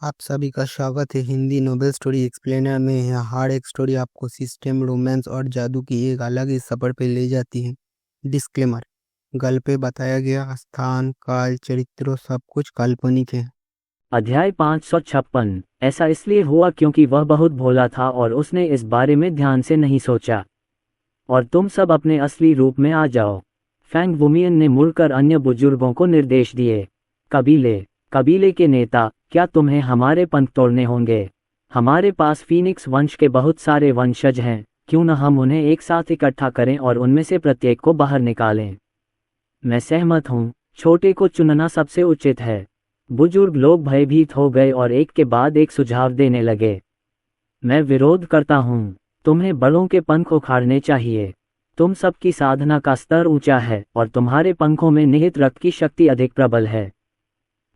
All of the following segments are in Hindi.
आप सभी का स्वागत है हिंदी नोबेल स्टोरी एक्सप्लेनर में। यहाँ हर एक स्टोरी आपको सिस्टम, रोमांस और जादू की एक अलग ही सफर पे ले जाती है। डिस्क्लेमर: गल्प पे बताया गया स्थान, काल, चरित्रों सब कुछ काल्पनिक है। अध्याय 556। ऐसा इसलिए हुआ क्योंकि वह बहुत भोला था और उसने इस बारे में ध्यान से नहीं सोचा। और तुम सब अपने असली रूप में आ जाओ। फैंग वुमियन ने मुड़कर अन्य बुजुर्गों को निर्देश दिए। कबीले के नेता, क्या तुम्हें हमारे पंख तोड़ने होंगे? हमारे पास फीनिक्स वंश के बहुत सारे वंशज हैं, क्यों न हम उन्हें एक साथ इकट्ठा करें और उनमें से प्रत्येक को बाहर निकालें। मैं सहमत हूँ, छोटे को चुनना सबसे उचित है। बुजुर्ग लोग भयभीत हो गए और एक के बाद एक सुझाव देने लगे। मैं विरोध करता हूँ, तुम्हें बड़ों के पंख उखाड़ने चाहिए। तुम सबकी साधना का स्तर ऊंचा है और तुम्हारे पंखों में निहित रक्त की शक्ति अधिक प्रबल है।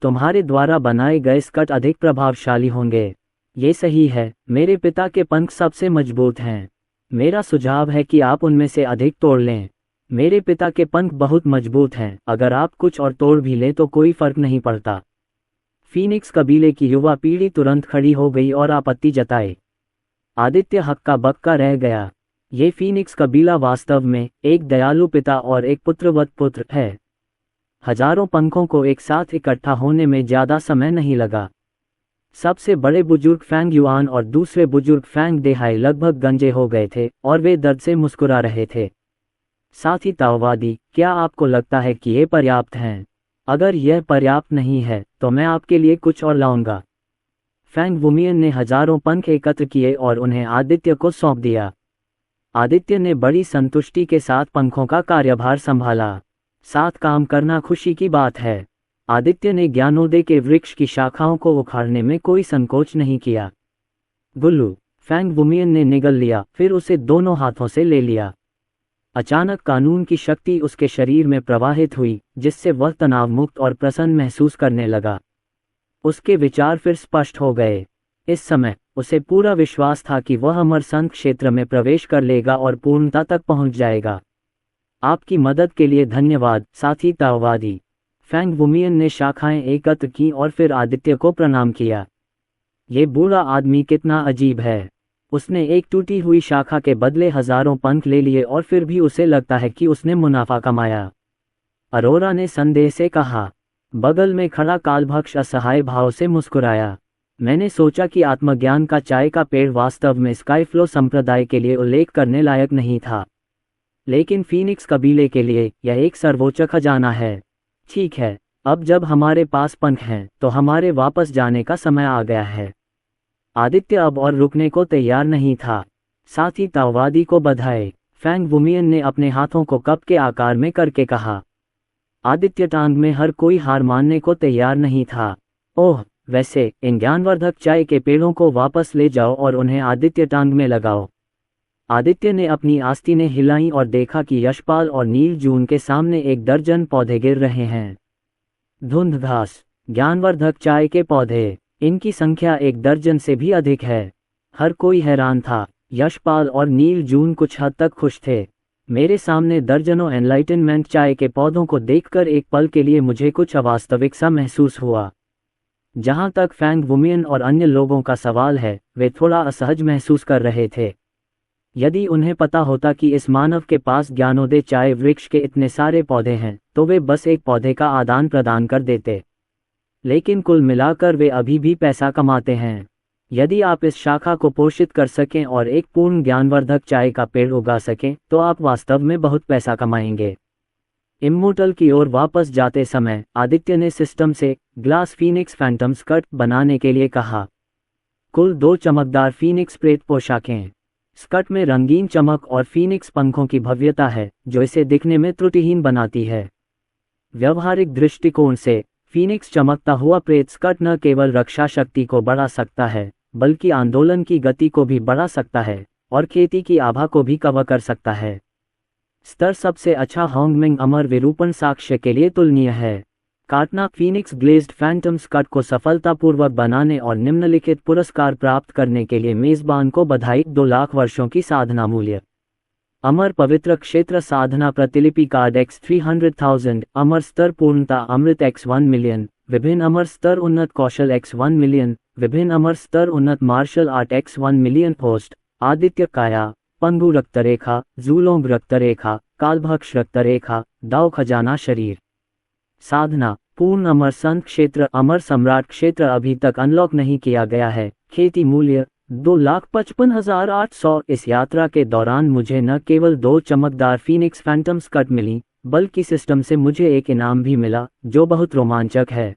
तुम्हारे द्वारा बनाए गए स्कट अधिक प्रभावशाली होंगे। ये सही है, मेरे पिता के पंख सबसे मजबूत हैं। मेरा सुझाव है कि आप उनमें से अधिक तोड़ लें। मेरे पिता के पंख बहुत मजबूत हैं, अगर आप कुछ और तोड़ भी लें तो कोई फर्क नहीं पड़ता। फीनिक्स कबीले की युवा पीढ़ी तुरंत खड़ी हो गई और आपत्ति जताई। आदित्य हक्का बक्का रह गया। ये फीनिक्स कबीला वास्तव में एक दयालु पिता और एक पुत्रवत पुत्र है। हजारों पंखों को एक साथ इकट्ठा होने में ज्यादा समय नहीं लगा। सबसे बड़े बुजुर्ग फैंग युआन और दूसरे बुजुर्ग फैंग देहाई लगभग गंजे हो गए थे और वे दर्द से मुस्कुरा रहे थे। साथ ही ताओवादी, क्या आपको लगता है कि ये पर्याप्त हैं? अगर यह पर्याप्त नहीं है तो मैं आपके लिए कुछ और लाऊंगा। फैंग वुमियन ने हजारों पंख एकत्र किए और उन्हें आदित्य को सौंप दिया। आदित्य ने बड़ी संतुष्टि के साथ पंखों का कार्यभार संभाला। साथ काम करना खुशी की बात है। आदित्य ने ज्ञानोदय के वृक्ष की शाखाओं को उखाड़ने में कोई संकोच नहीं किया। गुल्लू, फैंग वुमियन ने निगल लिया, फिर उसे दोनों हाथों से ले लिया। अचानक कानून की शक्ति उसके शरीर में प्रवाहित हुई, जिससे वह तनाव मुक्त और प्रसन्न महसूस करने लगा। उसके विचार फिर स्पष्ट हो गए। इस समय उसे पूरा विश्वास था कि वह अमरसंत क्षेत्र में प्रवेश कर लेगा और पूर्णता तक पहुंच जाएगा। आपकी मदद के लिए धन्यवाद, साथी ताओवादी। फैंग वुमियन ने शाखाएं एकत्र की और फिर आदित्य को प्रणाम किया। ये बूढ़ा आदमी कितना अजीब है। उसने एक टूटी हुई शाखा के बदले हजारों पंख ले लिए और फिर भी उसे लगता है कि उसने मुनाफा कमाया। अरोरा ने संदेह से कहा। बगल में खड़ा कालभक्ष असहाय भाव से मुस्कुराया। मैंने सोचा कि आत्मज्ञान का चाय का पेड़ वास्तव में स्काईफ्लो संप्रदाय के लिए उल्लेख करने लायक नहीं था, लेकिन फीनिक्स कबीले के लिए यह एक सर्वोच्च खजाना है। ठीक है, अब जब हमारे पास पंख हैं तो हमारे वापस जाने का समय आ गया है। आदित्य अब और रुकने को तैयार नहीं था। साथ ही ताओवादी को बधाई। फैंग वुमियन ने अपने हाथों को कप के आकार में करके कहा। आदित्य टांग में हर कोई हार मानने को तैयार नहीं था। ओह, वैसे इन ज्ञानवर्धक चाय के पेड़ों को वापस ले जाओ और उन्हें आदित्य टांग में लगाओ। आदित्य ने अपनी आस्तीनें हिलाई और देखा कि यशपाल और नील जून के सामने 1 दर्जन पौधे गिर रहे हैं। धुंध घास, ज्ञानवर्धक चाय के पौधे, इनकी संख्या 1 दर्जन से भी अधिक है। हर कोई हैरान था। यशपाल और नील जून कुछ हद तक खुश थे। मेरे सामने दर्जनों एनलाइटनमेंट चाय के पौधों को देखकर एक पल के लिए मुझे कुछ अवास्तविक सा महसूस हुआ। जहां तक फैंग वुमियन और अन्य लोगों का सवाल है, वे थोड़ा असहज महसूस कर रहे थे। यदि उन्हें पता होता कि इस मानव के पास ज्ञानोदय चाय वृक्ष के इतने सारे पौधे हैं, तो वे बस एक पौधे का आदान प्रदान कर देते। लेकिन कुल मिलाकर वे अभी भी पैसा कमाते हैं। यदि आप इस शाखा को पोषित कर सकें और एक पूर्ण ज्ञानवर्धक चाय का पेड़ उगा सकें, तो आप वास्तव में बहुत पैसा कमाएंगे। इम्मोर्टल की ओर वापस जाते समय आदित्य ने सिस्टम से ग्लास फीनिक्स फैंटम स्कर्ट बनाने के लिए कहा। कुल 2 चमकदार फीनिक्स प्रेत पोशाकें। स्कर्ट में रंगीन चमक और फीनिक्स पंखों की भव्यता है, जो इसे दिखने में त्रुटिहीन बनाती है। व्यवहारिक दृष्टिकोण से फीनिक्स चमकता हुआ प्रेत स्कर्ट न केवल रक्षा शक्ति को बढ़ा सकता है, बल्कि आंदोलन की गति को भी बढ़ा सकता है और खेती की आभा को भी कवर कर सकता है। स्तर सबसे अच्छा होंगमिंग अमर विरूपण साक्ष्य के लिए तुलनीय है। काटना फीनिक्स ग्लेज्ड फैंटम स्कर्ट को सफलतापूर्वक बनाने और निम्नलिखित पुरस्कार प्राप्त करने के लिए मेजबान को बधाई। 2 लाख वर्षों की साधना मूल्य। अमर पवित्र क्षेत्र साधना प्रतिलिपि कार्ड x 300,000, अमर स्तर पूर्णता अमृत x 1 मिलियन, विभिन्न अमर स्तर उन्नत कौशल x 1 मिलियन, विभिन्न अमर स्तर उन्नत martial art x 1 million post, आदित्य काया, पंगु रक्तरेखा, जूलोंग रक्तरेखा, कालभक्ष रक्तरेखा, दाव खजाना शरीर। साधना पूर्ण अमर संत क्षेत्र अमर सम्राट क्षेत्र अभी तक अनलॉक नहीं किया गया है। खेती मूल्य 2,55,800। इस यात्रा के दौरान मुझे न केवल 2 चमकदार फीनिक्स फैंटम स्कर्ट मिली, बल्कि सिस्टम से मुझे एक इनाम भी मिला जो बहुत रोमांचक है।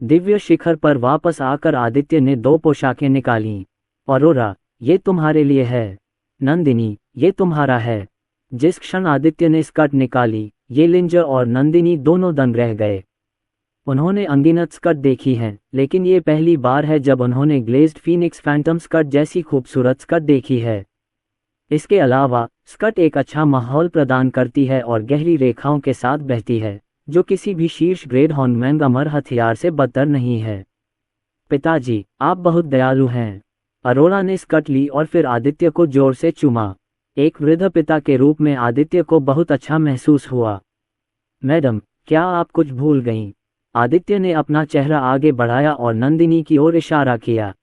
दिव्य शिखर पर वापस आकर आदित्य ने 2 पोशाकें निकालीं। अरोरा, ये तुम्हारे लिए है। नंदिनी, ये तुम्हारा है। जिस क्षण आदित्य ने स्कर्ट निकाली, ये लिंजर और नंदिनी दोनों दंग रह गए। उन्होंने अनगिनत स्कर्ट देखी हैं, लेकिन ये पहली बार है जब उन्होंने ग्लेज्ड फीनिक्स फैंटम स्कर्ट जैसी खूबसूरत स्कर्ट देखी है। इसके अलावा स्कर्ट एक अच्छा माहौल प्रदान करती है और गहरी रेखाओं के साथ बहती है, जो किसी भी शीर्ष ग्रेड हॉर्नमैन अमर हथियार से बदतर नहीं है। पिताजी, आप बहुत दयालु हैं। अरोरा ने स्कर्ट ली और फिर आदित्य को जोर से चूमा। एक वृद्ध पिता के रूप में आदित्य को बहुत अच्छा महसूस हुआ। मैडम, क्या आप कुछ भूल गईं? आदित्य ने अपना चेहरा आगे बढ़ाया और नंदिनी की ओर इशारा किया।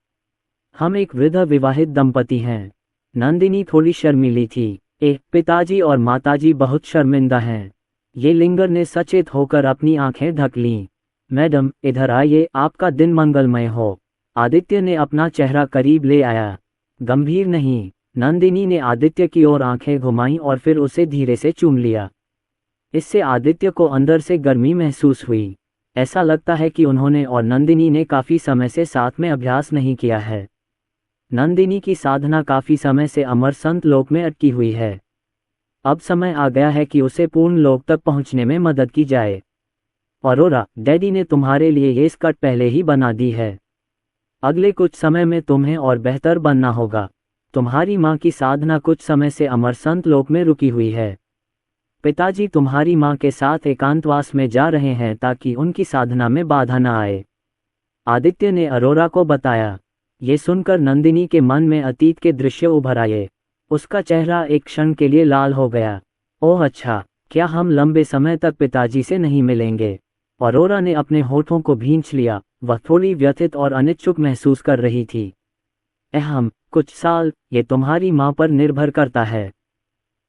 हम एक वृद्ध विवाहित दंपति हैं। नंदिनी थोड़ी शर्मीली थी। पिताजी और माताजी बहुत शर्मिंदा हैं। ये लिंगर ने सचेत होकर अपनी आंखें ढक लीं। मैडम, इधर आइए, आपका दिन मंगलमय हो। आदित्य ने अपना चेहरा करीब ले आया। गंभीर नहीं। नंदिनी ने आदित्य की ओर आंखें घुमाईं और फिर उसे धीरे से चूम लिया। इससे आदित्य को अंदर से गर्मी महसूस हुई। ऐसा लगता है कि उन्होंने और नंदिनी ने काफ़ी समय से साथ में अभ्यास नहीं किया है। नंदिनी की साधना काफ़ी समय से अमर संत लोक में अटकी हुई है। अब समय आ गया है कि उसे पूर्ण लोक तक पहुंचने में मदद की जाए। अरोरा, डैडी ने तुम्हारे लिए ये स्कर्ट पहले ही बना दी है। अगले कुछ समय में तुम्हें और बेहतर बनना होगा। तुम्हारी माँ की साधना कुछ समय से अमर संत लोक में रुकी हुई है। पिताजी तुम्हारी माँ के साथ एकांतवास में जा रहे हैं ताकि उनकी साधना में बाधा न आए। आदित्य ने अरोरा को बताया। ये सुनकर नंदिनी के मन में अतीत के दृश्य उभर आए। उसका चेहरा एक क्षण के लिए लाल हो गया। ओह अच्छा, क्या हम लंबे समय तक पिताजी से नहीं मिलेंगे? अरोरा ने अपने होठों को भींच लिया। वह थोड़ी व्यथित और अनिच्छुक महसूस कर रही थी। कुछ साल, ये तुम्हारी माँ पर निर्भर करता है।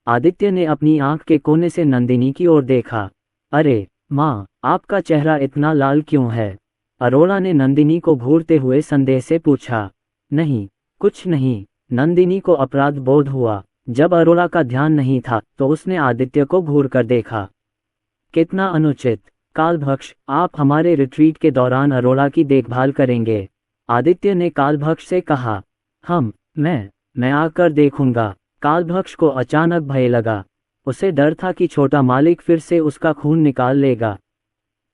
आदित्य ने अपनी आंख के कोने से नंदिनी की ओर देखा। अरे माँ, आपका चेहरा इतना लाल क्यों है? अरोरा ने नंदिनी को घूरते हुए संदेह से पूछा। नहीं, कुछ नहीं। नंदिनी को अपराध बोध हुआ। जब अरोरा का ध्यान नहीं था तो उसने आदित्य को घूर कर देखा। कितना अनुचित। कालभक्ष, आप हमारे रिट्रीट के दौरान अरोरा की देखभाल करेंगे? आदित्य ने कालभक्ष से कहा। मैं आकर देखूंगा। कालभक्ष को अचानक भय लगा। उसे डर था कि छोटा मालिक फिर से उसका खून निकाल लेगा।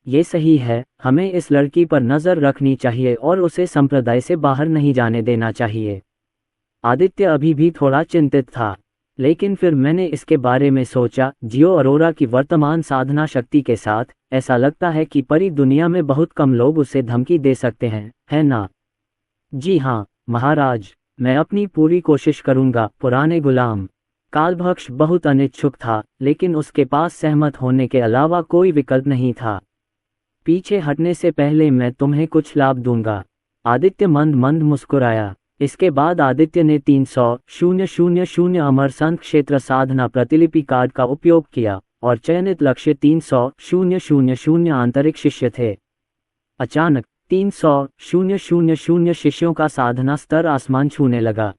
ये सही है, हमें इस लड़की पर नज़र रखनी चाहिए और उसे संप्रदाय से बाहर नहीं जाने देना चाहिए। आदित्य अभी भी थोड़ा चिंतित था, लेकिन फिर मैंने इसके बारे में सोचा। जियो अरोरा की वर्तमान साधना शक्ति के साथ ऐसा लगता है कि परी दुनिया में बहुत कम लोग उसे धमकी दे सकते हैं, है ना? जी हाँ महाराज, मैं अपनी पूरी कोशिश करूंगा। पुराने गुलाम। कालभक्ष बहुत अनिच्छुक था, लेकिन उसके पास सहमत होने के अलावा कोई विकल्प नहीं था। पीछे हटने से पहले मैं तुम्हें कुछ लाभ दूंगा। आदित्य मंद मंद मुस्कुराया। इसके बाद आदित्य ने 300,000 अमर संत क्षेत्र साधना प्रतिलिपि कार्ड का उपयोग किया और चयनित लक्ष्य 300,000 आंतरिक शिष्य थे। अचानक 300,000 शिष्यों का साधना स्तर आसमान छूने लगा।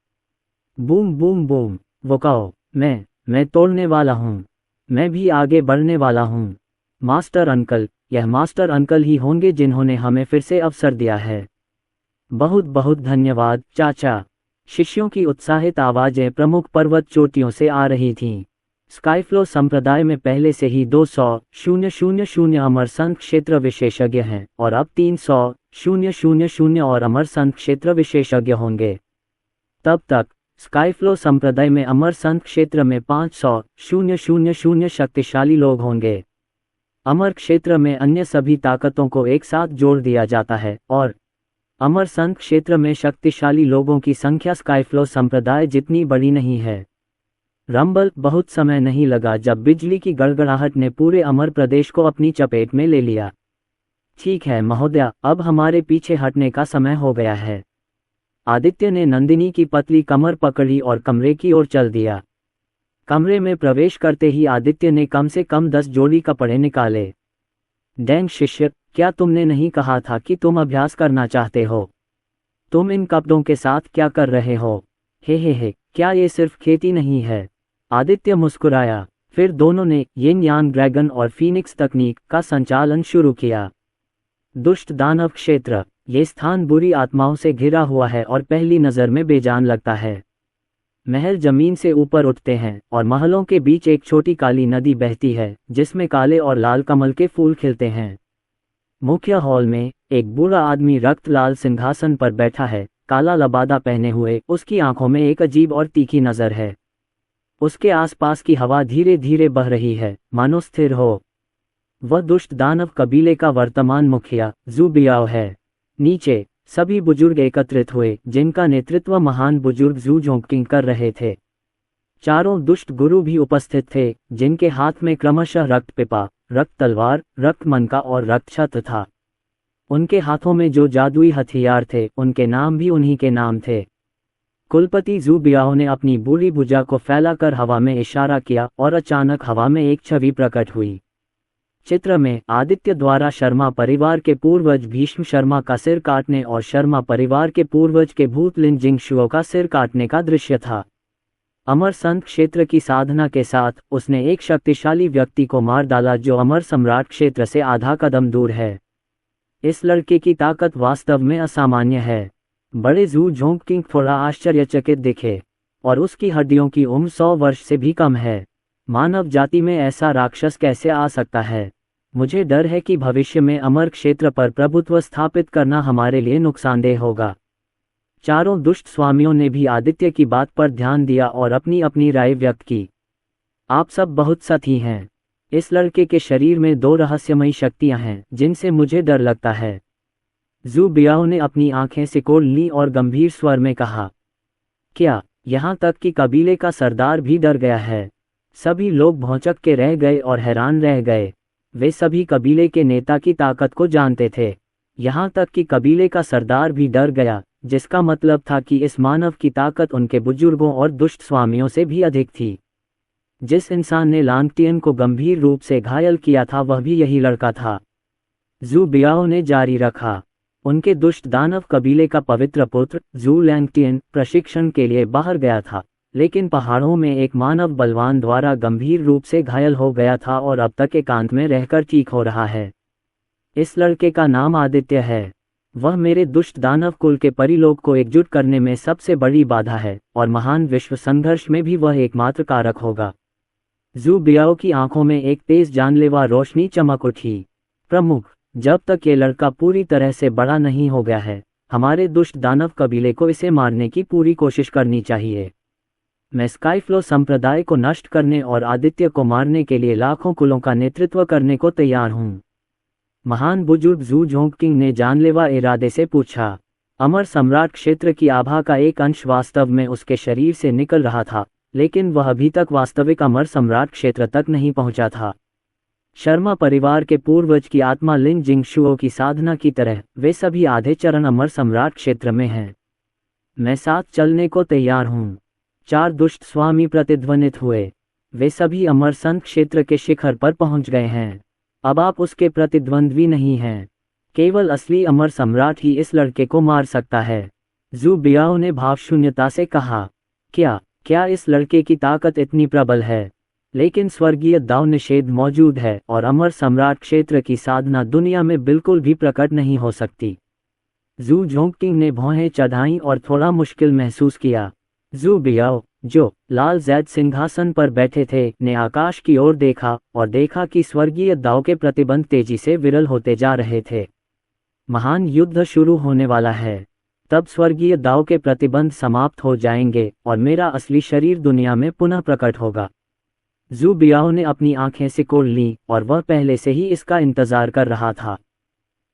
Boom boom boom. वो कहो, मैं तोड़ने वाला हूँ। मैं भी आगे बढ़ने वाला हूँ। मास्टर अंकल, यह मास्टर अंकल ही होंगे जिन्होंने हमें फिर से अवसर दिया है। बहुत बहुत धन्यवाद चाचा। शिष्यों की उत्साहित आवाज़ें प्रमुख पर्वत चोटियों से आ रही थीं। स्काईफ्लो संप्रदाय में पहले से ही 200,000 अमर संत क्षेत्र विशेषज्ञ हैं और अब 300,000 और अमर संत क्षेत्र विशेषज्ञ होंगे। तब तक स्काईफ्लो संप्रदाय में अमर संत क्षेत्र में 500,000 शक्तिशाली लोग होंगे। अमर क्षेत्र में अन्य सभी ताकतों को एक साथ जोड़ दिया जाता है और अमर संत क्षेत्र में शक्तिशाली लोगों की संख्या स्काईफ्लो संप्रदाय जितनी बड़ी नहीं है। रंबल बहुत समय नहीं लगा जब बिजली की गड़गड़ाहट ने पूरे अमर प्रदेश को अपनी चपेट में ले लिया। ठीक है महोदया, अब हमारे पीछे हटने का समय हो गया है। आदित्य ने नंदिनी की पतली कमर पकड़ी और कमरे की ओर चल दिया। कमरे में प्रवेश करते ही आदित्य ने कम से कम 10 जोड़ी कपड़े निकाले। डैंग शिष्य, क्या तुमने नहीं कहा था कि तुम अभ्यास करना चाहते हो? तुम इन कपड़ों के साथ क्या कर रहे हो? हे, क्या ये सिर्फ खेती नहीं है? आदित्य मुस्कुराया। फिर दोनों ने यिन यान ड्रैगन और फीनिक्स तकनीक का संचालन शुरू किया। दुष्ट दानव क्षेत्र। ये स्थान बुरी आत्माओं से घिरा हुआ है और पहली नज़र में बेजान लगता है। महल जमीन से ऊपर उठते हैं और महलों के बीच एक छोटी काली नदी बहती है जिसमें काले और लाल कमल के फूल खिलते हैं। मुख्य हॉल में एक बूढ़ा आदमी रक्त लाल सिंहासन पर बैठा है, काला लबादा पहने हुए। उसकी आंखों में एक अजीब और तीखी नज़र है। उसके आसपास की हवा धीरे धीरे बह रही है, मानो स्थिर हो। वह दुष्ट दानव कबीले का वर्तमान मुखिया जू बियाओ है। नीचे सभी बुजुर्ग एकत्रित हुए जिनका नेतृत्व महान बुजुर्ग जू जोंगकिंग कर रहे थे। चारों दुष्ट गुरु भी उपस्थित थे जिनके हाथ में क्रमशः रक्त पिपा, रक्त तलवार, रक्त मनका और रक्त छत्र था। उनके हाथों में जो जादुई हथियार थे उनके नाम भी उन्हीं के नाम थे। कुलपति जू बियाओ ने अपनी बूढ़ी भुजा को फैलाकर हवा में इशारा किया और अचानक हवा में एक छवि प्रकट हुई। चित्र में आदित्य द्वारा शर्मा परिवार के पूर्वज भीष्म शर्मा का सिर काटने और शर्मा परिवार के पूर्वज के भूत लिन जिंगशुओ का सिर काटने का दृश्य था। अमर संत क्षेत्र की साधना के साथ उसने एक शक्तिशाली व्यक्ति को मार डाला जो अमर सम्राट क्षेत्र से आधा कदम दूर है। इस लड़के की ताकत वास्तव में असामान्य है। बड़े जू जोंगकिंग थोड़ा आश्चर्यचकित दिखे, और उसकी हड्डियों की उम्र 100 वर्ष से भी कम है। मानव जाति में ऐसा राक्षस कैसे आ सकता है? मुझे डर है कि भविष्य में अमर क्षेत्र पर प्रभुत्व स्थापित करना हमारे लिए नुकसानदेह होगा। चारों दुष्ट स्वामियों ने भी आदित्य की बात पर ध्यान दिया और अपनी अपनी राय व्यक्त की। आप सब बहुत सही हैं। इस लड़के के शरीर में 2 रहस्यमयी शक्तियां हैं जिनसे मुझे डर लगता है। जू बियाओ ने अपनी आंखें सिकोड़ ली और गंभीर स्वर में कहा, क्या यहाँ तक कि कबीले का सरदार भी डर गया है? सभी लोग भौंचक के रह गए और हैरान रह गए। वे सभी कबीले के नेता की ताकत को जानते थे। यहाँ तक कि कबीले का सरदार भी डर गया, जिसका मतलब था कि इस मानव की ताकत उनके बुजुर्गों और दुष्ट स्वामियों से भी अधिक थी। जिस इंसान ने लांगटियन को गंभीर रूप से घायल किया था वह भी यही लड़का था। जू बियाओ ने जारी रखा, उनके दुष्ट दानव कबीले का पवित्र पुत्र जू लैंगटियन प्रशिक्षण के लिए बाहर गया था, लेकिन पहाड़ों में एक मानव बलवान द्वारा गंभीर रूप से घायल हो गया था और अब तक एकांत में रहकर ठीक हो रहा है। इस लड़के का नाम आदित्य है। वह मेरे दुष्ट दानव कुल के परिलोक को एकजुट करने में सबसे बड़ी बाधा है और महान विश्व संघर्ष में भी वह एकमात्र कारक होगा। जू बियाओ की आंखों में एक तेज जानलेवा रोशनी चमक उठी। प्रमुख, जब तक ये लड़का पूरी तरह से बड़ा नहीं हो गया है, हमारे दुष्ट दानव कबीले को इसे मारने की पूरी कोशिश करनी चाहिए। मैं स्काईफ्लो संप्रदाय को नष्ट करने और आदित्य को मारने के लिए लाखों कुलों का नेतृत्व करने को तैयार हूँ। महान बुजुर्ग जू जोंगकिंग ने जानलेवा इरादे से पूछा। अमर सम्राट क्षेत्र की आभा का एक अंश वास्तव में उसके शरीर से निकल रहा था, लेकिन वह अभी तक वास्तविक अमर सम्राट क्षेत्र तक नहीं पहुंचा था। शर्मा परिवार के पूर्वज की आत्मा लिन जिंगशुओ की साधना की तरह वे सभी आधे चरण अमर सम्राट क्षेत्र में हैं। मैं साथ चलने को तैयार हूँ। 4 दुष्ट स्वामी प्रतिध्वनित हुए। वे सभी अमर संत क्षेत्र के शिखर पर पहुंच गए हैं। अब आप उसके प्रतिद्वंद्वी नहीं हैं। केवल असली अमर सम्राट ही इस लड़के को मार सकता है। जू बियाओ ने भावशून्यता से कहा, क्या इस लड़के की ताकत इतनी प्रबल है? लेकिन स्वर्गीय दाव निषेध मौजूद है और अमर सम्राट क्षेत्र की साधना दुनिया में बिल्कुल भी प्रकट नहीं हो सकती। जू जोंगकिंग ने भौहें चढ़ाईं और थोड़ा मुश्किल महसूस किया। जू बियाओ, जो लाल जैद सिंहासन पर बैठे थे, ने आकाश की ओर देखा और देखा कि स्वर्गीय दाव के प्रतिबंध तेजी से विरल होते जा रहे थे। महान युद्ध शुरू होने वाला है। तब स्वर्गीय दाव के प्रतिबंध समाप्त हो जाएंगे और मेरा असली शरीर दुनिया में पुनः प्रकट होगा। जू बियाओ ने अपनी आंखें सिकोड़ लीं और वह पहले से ही इसका इंतजार कर रहा था।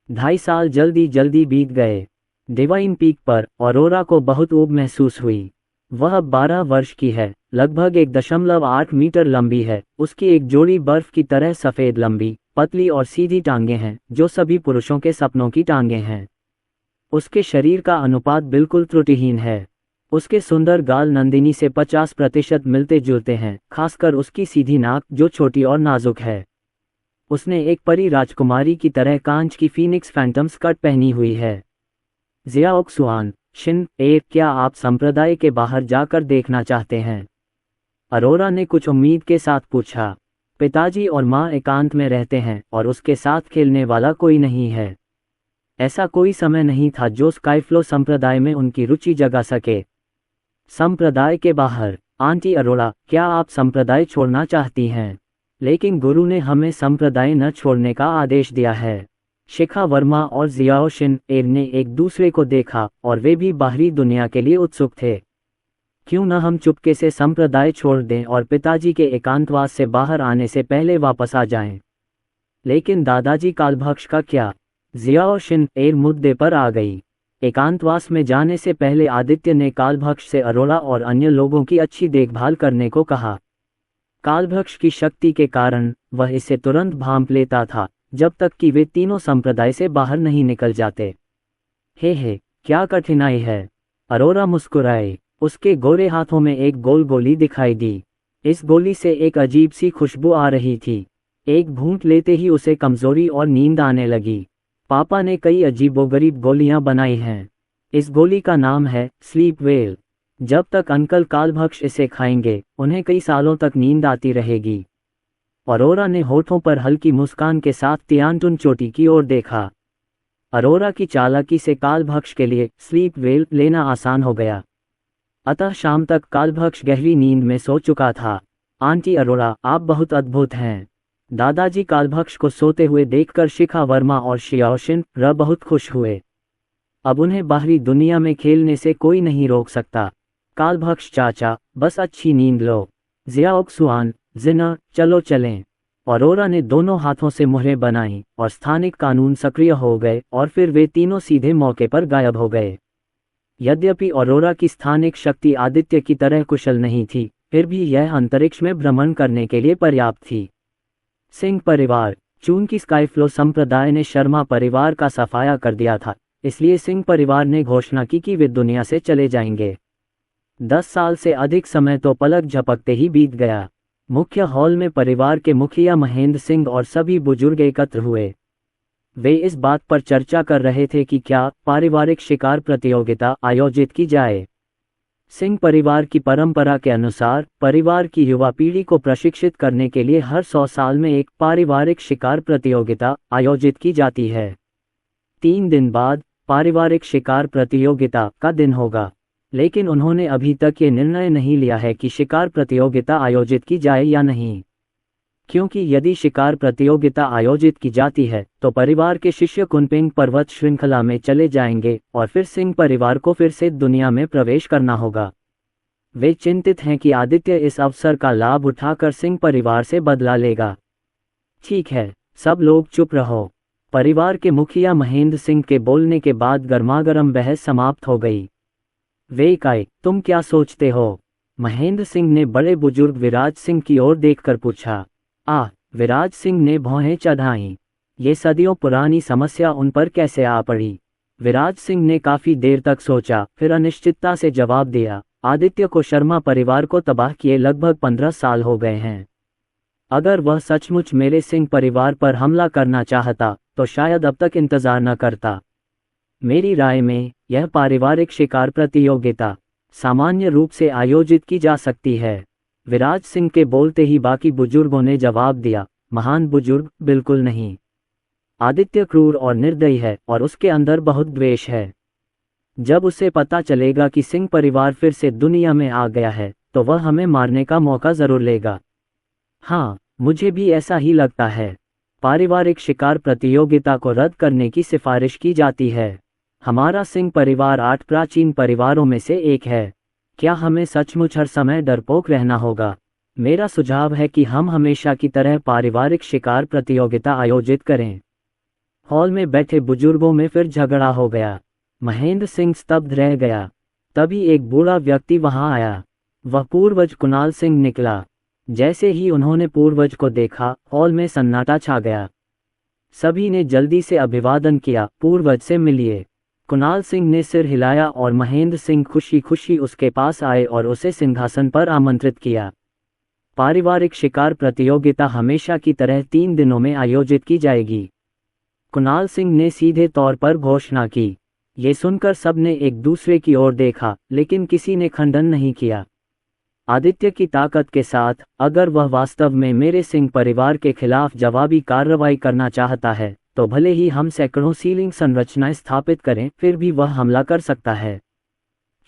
2.5 साल जल्दी जल्दी बीत गए। डिवाइन पीक पर ऑरोरा को बहुत ऊब महसूस हुई। वह अब 12 वर्ष की है, लगभग 1.8 मीटर लंबी है। उसकी एक जोड़ी बर्फ की तरह सफ़ेद लंबी, पतली और सीधी टांगें हैं, जो सभी पुरुषों के सपनों की टांगें हैं। उसके शरीर का अनुपात बिल्कुल त्रुटिहीन है। उसके सुंदर गाल नंदिनी से 50% मिलते जुलते हैं, खासकर उसकी सीधी नाक जो छोटी और नाजुक है। उसने एक परी राजकुमारी की तरह कांच की फीनिक्स फैंटम स्कर्ट पहनी हुई है। ज़ियाओक्सुआन, शिन ए, क्या आप संप्रदाय के बाहर जाकर देखना चाहते हैं? अरोरा ने कुछ उम्मीद के साथ पूछा। पिताजी और माँ एकांत में रहते हैं और उसके साथ खेलने वाला कोई नहीं है। ऐसा कोई समय नहीं था जो स्काईफ्लो संप्रदाय में उनकी रुचि जगा सके। संप्रदाय के बाहर, आंटी अरोरा, क्या आप संप्रदाय छोड़ना चाहती हैं? लेकिन गुरु ने हमें संप्रदाय न छोड़ने का आदेश दिया है। शिखा वर्मा और जियाओ शिन एर ने एक दूसरे को देखा और वे भी बाहरी दुनिया के लिए उत्सुक थे। क्यों न हम चुपके से संप्रदाय छोड़ दें और पिताजी के एकांतवास से बाहर आने से पहले वापस आ जाएं। लेकिन दादाजी कालभक्ष का क्या? जियाओ शिन एर मुद्दे पर आ गई। एकांतवास में जाने से पहले आदित्य ने कालभक्ष से अरोरा और अन्य लोगों की अच्छी देखभाल करने को कहा। कालभक्ष की शक्ति के कारण वह इसे तुरंत भांप लेता था, जब तक कि वे तीनों संप्रदाय से बाहर नहीं निकल जाते। हे, क्या कठिनाई है? अरोरा मुस्कुराए। उसके गोरे हाथों में एक गोल गोली दिखाई दी। इस गोली से एक अजीब सी खुशबू आ रही थी। एक घूंट लेते ही उसे कमजोरी और नींद आने लगी। पापा ने कई अजीबोगरीब गोलियां बनाई हैं। इस गोली का नाम है स्लीप वेल। जब तक अंकल कालभक्ष इसे खाएंगे, उन्हें कई सालों तक नींद आती रहेगी। अरोरा ने होठों पर हल्की मुस्कान के साथ तियानटुन चोटी की ओर देखा। अरोरा की चालाकी से कालभक्ष के लिए स्लीप वेल लेना आसान हो गया। अतः शाम तक कालभक्ष गहरी नींद में सो चुका था। आंटी अरोरा, आप बहुत अद्भुत हैं। दादाजी कालभक्ष को सोते हुए देखकर शिखा वर्मा और शियाओशिन र बहुत खुश हुए। अब उन्हें बाहरी दुनिया में खेलने से कोई नहीं रोक सकता। कालभक्ष चाचा, बस अच्छी नींद लो। ज़ियाओक्सुआन, जिना, चलो चलें। अरोरा ने दोनों हाथों से मुहरें बनाईं और स्थानिक कानून सक्रिय हो गए और फिर वे तीनों सीधे मौके पर गायब हो गए। यद्यपि अरोरा की स्थानिक शक्ति आदित्य की तरह कुशल नहीं थी, फिर भी यह अंतरिक्ष में भ्रमण करने के लिए पर्याप्त थी। सिंह परिवार, चूंकि स्काईफ्लो संप्रदाय ने शर्मा परिवार का सफाया कर दिया था, इसलिए सिंह परिवार ने घोषणा की कि वे दुनिया से चले जाएंगे। 10 साल से अधिक समय तो पलक झपकते ही बीत गया। मुख्य हॉल में परिवार के मुखिया महेंद्र सिंह और सभी बुजुर्ग एकत्र हुए। वे इस बात पर चर्चा कर रहे थे कि क्या पारिवारिक शिकार प्रतियोगिता आयोजित की जाए। सिंह परिवार की परंपरा के अनुसार परिवार की युवा पीढ़ी को प्रशिक्षित करने के लिए हर 100 साल में एक पारिवारिक शिकार प्रतियोगिता आयोजित की जाती है। 3 दिन बाद पारिवारिक शिकार प्रतियोगिता का दिन होगा, लेकिन उन्होंने अभी तक ये निर्णय नहीं लिया है कि शिकार प्रतियोगिता आयोजित की जाए या नहीं। क्योंकि यदि शिकार प्रतियोगिता आयोजित की जाती है तो परिवार के शिष्य कुनपिंग पर्वत श्रृंखला में चले जाएंगे और फिर सिंह परिवार को फिर से दुनिया में प्रवेश करना होगा। वे चिंतित हैं कि आदित्य इस अवसर का लाभ उठाकर सिंह परिवार से बदला लेगा। ठीक है, सब लोग चुप रहो। परिवार के मुखिया महेंद्र सिंह के बोलने के बाद गर्मागर्म बहस समाप्त हो गई। वेकाई, तुम क्या सोचते हो? महेंद्र सिंह ने बड़े बुजुर्ग विराज सिंह की ओर देखकर पूछा। विराज सिंह ने भौहें चढ़ाईं। ये सदियों पुरानी समस्या उन पर कैसे आ पड़ी? विराज सिंह ने काफी देर तक सोचा, फिर अनिश्चितता से जवाब दिया, आदित्य को शर्मा परिवार को तबाह किए लगभग 15 साल हो गए हैं। अगर वह सचमुच मेरे सिंह परिवार पर हमला करना चाहता तो शायद अब तक इंतजार न करता। मेरी राय में यह पारिवारिक शिकार प्रतियोगिता सामान्य रूप से आयोजित की जा सकती है। विराज सिंह के बोलते ही बाकी बुजुर्गों ने जवाब दिया, महान बुजुर्ग, बिल्कुल नहीं। आदित्य क्रूर और निर्दयी है और उसके अंदर बहुत द्वेष है। जब उसे पता चलेगा कि सिंह परिवार फिर से दुनिया में आ गया है तो वह हमें मारने का मौका जरूर लेगा। हाँ, मुझे भी ऐसा ही लगता है। पारिवारिक शिकार प्रतियोगिता को रद्द करने की सिफारिश की जाती है। हमारा सिंह परिवार 8 प्राचीन परिवारों में से एक है। क्या हमें सचमुच हर समय डरपोक रहना होगा? मेरा सुझाव है कि हम हमेशा की तरह पारिवारिक शिकार प्रतियोगिता आयोजित करें। हॉल में बैठे बुजुर्गों में फिर झगड़ा हो गया। महेंद्र सिंह स्तब्ध रह गया। तभी एक बूढ़ा व्यक्ति वहां आया। वह पूर्वज कुणाल सिंह निकला। जैसे ही उन्होंने पूर्वज को देखा, हॉल में सन्नाटा छा गया। सभी ने जल्दी से अभिवादन किया, पूर्वज से मिलिए। कुणाल सिंह ने सिर हिलाया और महेंद्र सिंह खुशी खुशी उसके पास आए और उसे सिंहासन पर आमंत्रित किया। पारिवारिक शिकार प्रतियोगिता हमेशा की तरह 3 दिनों में आयोजित की जाएगी, कुणाल सिंह ने सीधे तौर पर घोषणा की। ये सुनकर सबने एक दूसरे की ओर देखा, लेकिन किसी ने खंडन नहीं किया। आदित्य की ताकत के साथ, अगर वह वास्तव में मेरे सिंह परिवार के खिलाफ जवाबी कार्रवाई करना चाहता है, तो भले ही हम सैकड़ों सीलिंग संरचनाएं स्थापित करें, फिर भी वह हमला कर सकता है।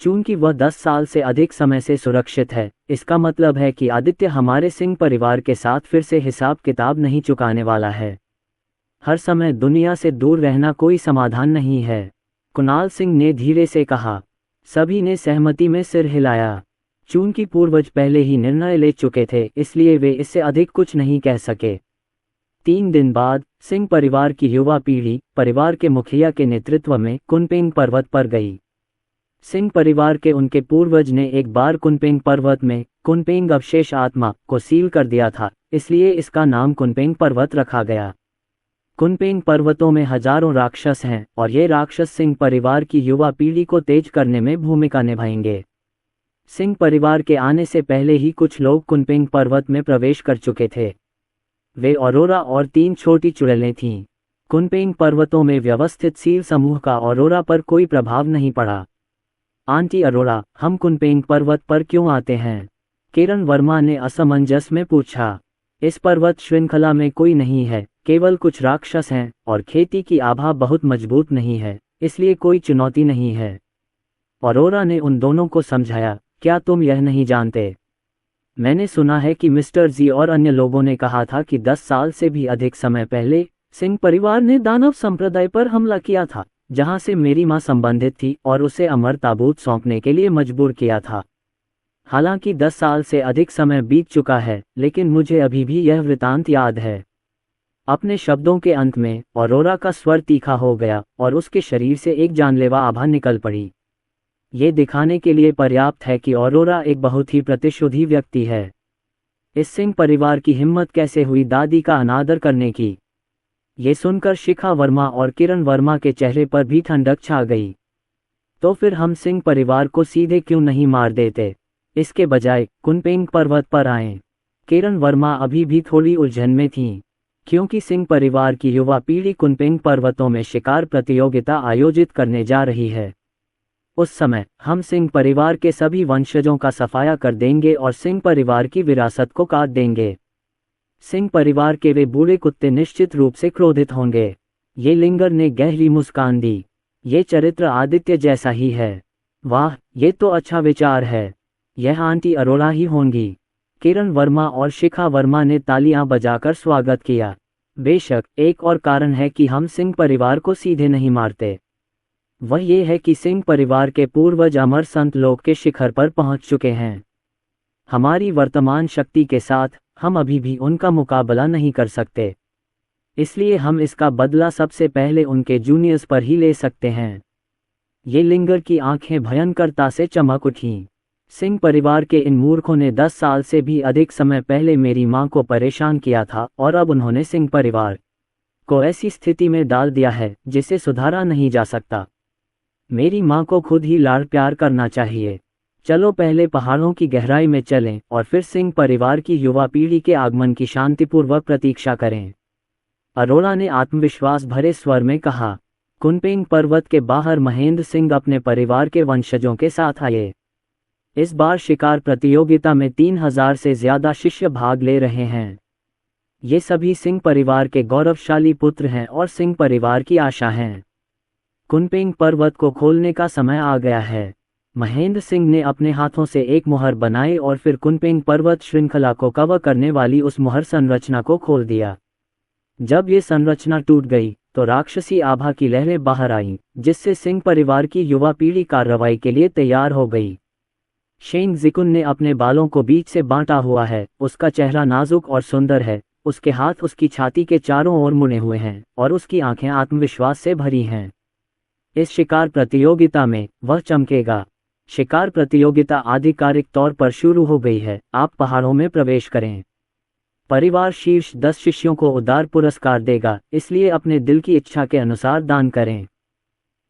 चूंकि वह 10 साल से अधिक समय से सुरक्षित है, इसका मतलब है कि आदित्य हमारे सिंह परिवार के साथ फिर से हिसाब किताब नहीं चुकाने वाला है। हर समय दुनिया से दूर रहना कोई समाधान नहीं है, कुणाल सिंह ने धीरे से कहा। सभी ने सहमति में सिर हिलाया। चूंकि पूर्वज पहले ही निर्णय ले चुके थे, इसलिए वे इससे अधिक कुछ नहीं कह सके। 3 दिन बाद सिंह परिवार की युवा पीढ़ी परिवार के मुखिया के नेतृत्व में कुनपेंग पर्वत पर गई। सिंह परिवार के उनके पूर्वज ने एक बार कुनपेंग पर्वत में कुनपेंग अवशेष आत्मा को सील कर दिया था, इसलिए इसका नाम कुनपेंग पर्वत रखा गया। कुनपेंग पर्वतों में हजारों राक्षस हैं और ये राक्षस सिंह परिवार की युवा पीढ़ी को तेज करने में भूमिका निभाएंगे। सिंह परिवार के आने से पहले ही कुछ लोग कुनपेंग पर्वत में प्रवेश कर चुके थे। वे ऑरोरा और 3 छोटी चुड़ैलें थीं। कुनपेंग पर्वतों में व्यवस्थित सील समूह का ऑरोरा पर कोई प्रभाव नहीं पड़ा। आंटी अरोरा, हम कुनपेंग पर्वत पर क्यों आते हैं? किरण वर्मा ने असमंजस में पूछा। इस पर्वत श्रृंखला में कोई नहीं है, केवल कुछ राक्षस हैं और खेती की आभा बहुत मजबूत नहीं है, इसलिए कोई चुनौती नहीं है। अरोरा ने उन दोनों को समझाया, क्या तुम यह नहीं जानते? मैंने सुना है कि मिस्टर जी और अन्य लोगों ने कहा था कि 10 साल से भी अधिक समय पहले सिंह परिवार ने दानव संप्रदाय पर हमला किया था, जहां से मेरी मां संबंधित थी, और उसे अमर ताबूत सौंपने के लिए मजबूर किया था। हालांकि 10 साल से अधिक समय बीत चुका है, लेकिन मुझे अभी भी यह वृतांत याद है। अपने शब्दों के अंत में अरोरा का स्वर तीखा हो गया और उसके शरीर से एक जानलेवा आभा निकल पड़ी। ये दिखाने के लिए पर्याप्त है कि अरोरा एक बहुत ही प्रतिशोधी व्यक्ति है। इस सिंह परिवार की हिम्मत कैसे हुई दादी का अनादर करने की? ये सुनकर शिखा वर्मा और किरण वर्मा के चेहरे पर भी ठंडक छा गई। तो फिर हम सिंह परिवार को सीधे क्यों नहीं मार देते, इसके बजाय कुनपेंग पर्वत पर आएं? किरण वर्मा अभी भी थोड़ी उलझन में थीं, क्योंकि सिंह परिवार की युवा पीढ़ी कुनपेंग पर्वतों में शिकार प्रतियोगिता आयोजित करने जा रही है। उस समय हम सिंह परिवार के सभी वंशजों का सफाया कर देंगे और सिंह परिवार की विरासत को काट देंगे। सिंह परिवार के वे बूढ़े कुत्ते निश्चित रूप से क्रोधित होंगे। ये लिंगर ने गहरी मुस्कान दी। ये चरित्र आदित्य जैसा ही है। वाह, ये तो अच्छा विचार है। यह आंटी अरोरा ही होंगी। किरण वर्मा और शिखा वर्मा ने तालियां बजाकर स्वागत किया। बेशक, एक और कारण है कि हम सिंह परिवार को सीधे नहीं मारते। वह ये है कि सिंह परिवार के पूर्वज अमर संत लोक के शिखर पर पहुंच चुके हैं। हमारी वर्तमान शक्ति के साथ हम अभी भी उनका मुकाबला नहीं कर सकते, इसलिए हम इसका बदला सबसे पहले उनके जूनियर्स पर ही ले सकते हैं। ये लिंगर की आंखें भयंकरता से चमक उठीं। सिंह परिवार के इन मूर्खों ने 10 साल से भी अधिक समय पहले मेरी मां को परेशान किया था, और अब उन्होंने सिंह परिवार को ऐसी स्थिति में डाल दिया है जिसे सुधारा नहीं जा सकता। मेरी मां को खुद ही लाड़ प्यार करना चाहिए। चलो पहले पहाड़ों की गहराई में चलें और फिर सिंह परिवार की युवा पीढ़ी के आगमन की शांतिपूर्वक प्रतीक्षा करें, अरोरा ने आत्मविश्वास भरे स्वर में कहा। कुनपेंग पर्वत के बाहर महेंद्र सिंह अपने परिवार के वंशजों के साथ आए। इस बार शिकार प्रतियोगिता में 3000 से ज्यादा शिष्य भाग ले रहे हैं। ये सभी सिंह परिवार के गौरवशाली पुत्र हैं और सिंह परिवार की आशा हैं। कुनपेंग पर्वत को खोलने का समय आ गया है। महेंद्र सिंह ने अपने हाथों से एक मुहर बनाई और फिर कुनपेंग पर्वत श्रृंखला को कवर करने वाली उस मुहर संरचना को खोल दिया। जब ये संरचना टूट गई तो राक्षसी आभा की लहरें बाहर आईं, जिससे सिंह परिवार की युवा पीढ़ी कार्रवाई के लिए तैयार हो गई। शेंग जिकुन ने अपने बालों को बीच से बांटा हुआ है। उसका चेहरा नाजुक और सुंदर है। उसके हाथ उसकी छाती के चारों ओर मुड़े हुए हैं और उसकी आंखें आत्मविश्वास से भरी हैं। इस शिकार प्रतियोगिता में वह चमकेगा। शिकार प्रतियोगिता आधिकारिक तौर पर शुरू हो गई है। आप पहाड़ों में प्रवेश करें। परिवार शीर्ष 10 शिष्यों को उदार पुरस्कार देगा, इसलिए अपने दिल की इच्छा के अनुसार दान करें।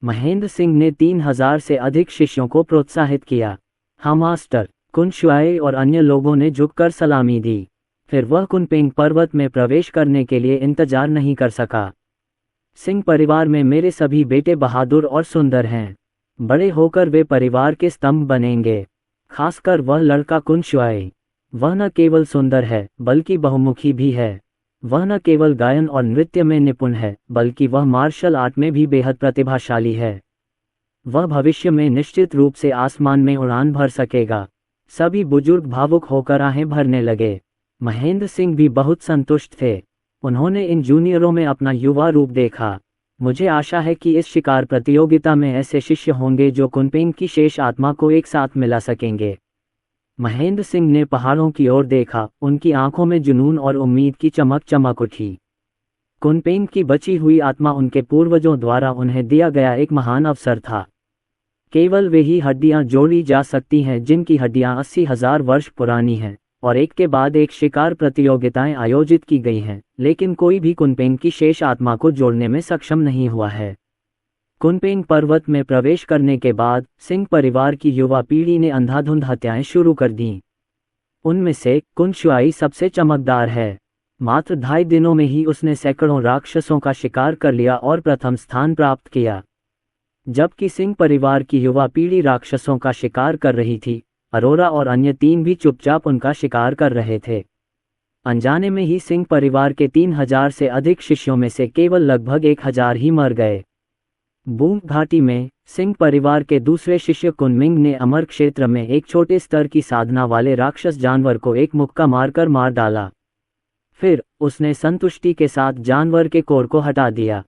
महेंद्र सिंह ने 3000 से अधिक शिष्यों को प्रोत्साहित किया। हाँ मास्टर, कुन शुआई और अन्य लोगों ने झुककर सलामी दी। फिर वह कुनपेंग पर्वत में प्रवेश करने के लिए इंतजार नहीं कर सका। सिंह परिवार में मेरे सभी बेटे बहादुर और सुंदर हैं। बड़े होकर वे परिवार के स्तंभ बनेंगे। खासकर वह लड़का कुन शुआई। वह न केवल सुंदर है बल्कि बहुमुखी भी है। वह न केवल गायन और नृत्य में निपुण है बल्कि वह मार्शल आर्ट में भी बेहद प्रतिभाशाली है। वह भविष्य में निश्चित रूप से आसमान में उड़ान भर सकेगा। सभी बुजुर्ग भावुक होकर आहें भरने लगे। महेंद्र सिंह भी बहुत संतुष्ट थे। उन्होंने इन जूनियरों में अपना युवा रूप देखा। मुझे आशा है कि इस शिकार प्रतियोगिता में ऐसे शिष्य होंगे जो कुनपेंग की शेष आत्मा को एक साथ मिला सकेंगे। महेंद्र सिंह ने पहाड़ों की ओर देखा। उनकी आंखों में जुनून और उम्मीद की चमक चमक उठी। कुनपेंग की बची हुई आत्मा उनके पूर्वजों द्वारा उन्हें दिया गया एक महान अवसर था। केवल वे ही हड्डियां जोड़ी जा सकती हैं जिनकी हड्डियां 80,000 वर्ष पुरानी हैं, और एक के बाद एक शिकार प्रतियोगिताएं आयोजित की गई हैं, लेकिन कोई भी कुनपेंग की शेष आत्मा को जोड़ने में सक्षम नहीं हुआ है। कुनपेंग पर्वत में प्रवेश करने के बाद सिंह परिवार की युवा पीढ़ी ने अंधाधुंध हत्याएं शुरू कर दीं। उनमें से कुन शुआई सबसे चमकदार है। मात्र 2.5 दिनों में ही उसने सैकड़ों राक्षसों का शिकार कर लिया और प्रथम स्थान प्राप्त किया। जबकि सिंह परिवार की युवा पीढ़ी राक्षसों का शिकार कर रही थी, अरोरा और अन्य 3 भी चुपचाप उनका शिकार कर रहे थे। अनजाने में ही सिंह परिवार के 3000 से अधिक शिष्यों में से केवल लगभग 1000 ही मर गए। बूंग घाटी में सिंह परिवार के दूसरे शिष्य कुनमिंग ने अमर क्षेत्र में एक छोटे स्तर की साधना वाले राक्षस जानवर को एक मुक्का मारकर मार डाला। फिर उसने संतुष्टि के साथ जानवर के कोर को हटा दिया।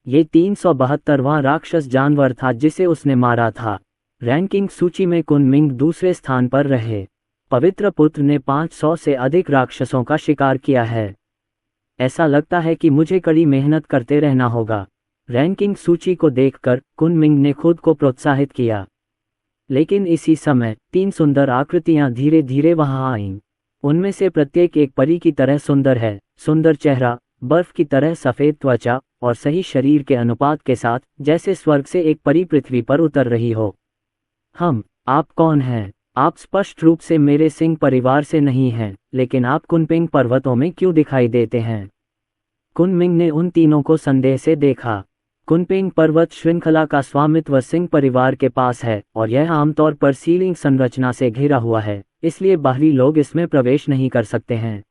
ये 372वां राक्षस जानवर था जिसे उसने मारा था। रैंकिंग सूची में कुनमिंग दूसरे स्थान पर रहे। पवित्र पुत्र ने 500 से अधिक राक्षसों का शिकार किया है। ऐसा लगता है कि मुझे कड़ी मेहनत करते रहना होगा। रैंकिंग सूची को देखकर कुनमिंग ने खुद को प्रोत्साहित किया। लेकिन इसी समय 3 सुंदर आकृतियां धीरे धीरे वहां आईं। उनमें से प्रत्येक एक परी की तरह सुंदर है। सुंदर चेहरा, बर्फ की तरह सफ़ेद त्वचा और सही शरीर के अनुपात के साथ, जैसे स्वर्ग से एक परी पृथ्वी पर उतर रही हो। आप कौन हैं? आप स्पष्ट रूप से मेरे सिंह परिवार से नहीं हैं, लेकिन आप कुनपेंग पर्वतों में क्यों दिखाई देते हैं? कुनमिंग ने उन तीनों को संदेह से देखा। कुनपेंग पर्वत श्रृंखला का स्वामित्व सिंह परिवार के पास है और यह आमतौर पर सीलिंग संरचना से घिरा हुआ है, इसलिए बाहरी लोग इसमें प्रवेश नहीं कर सकते हैं।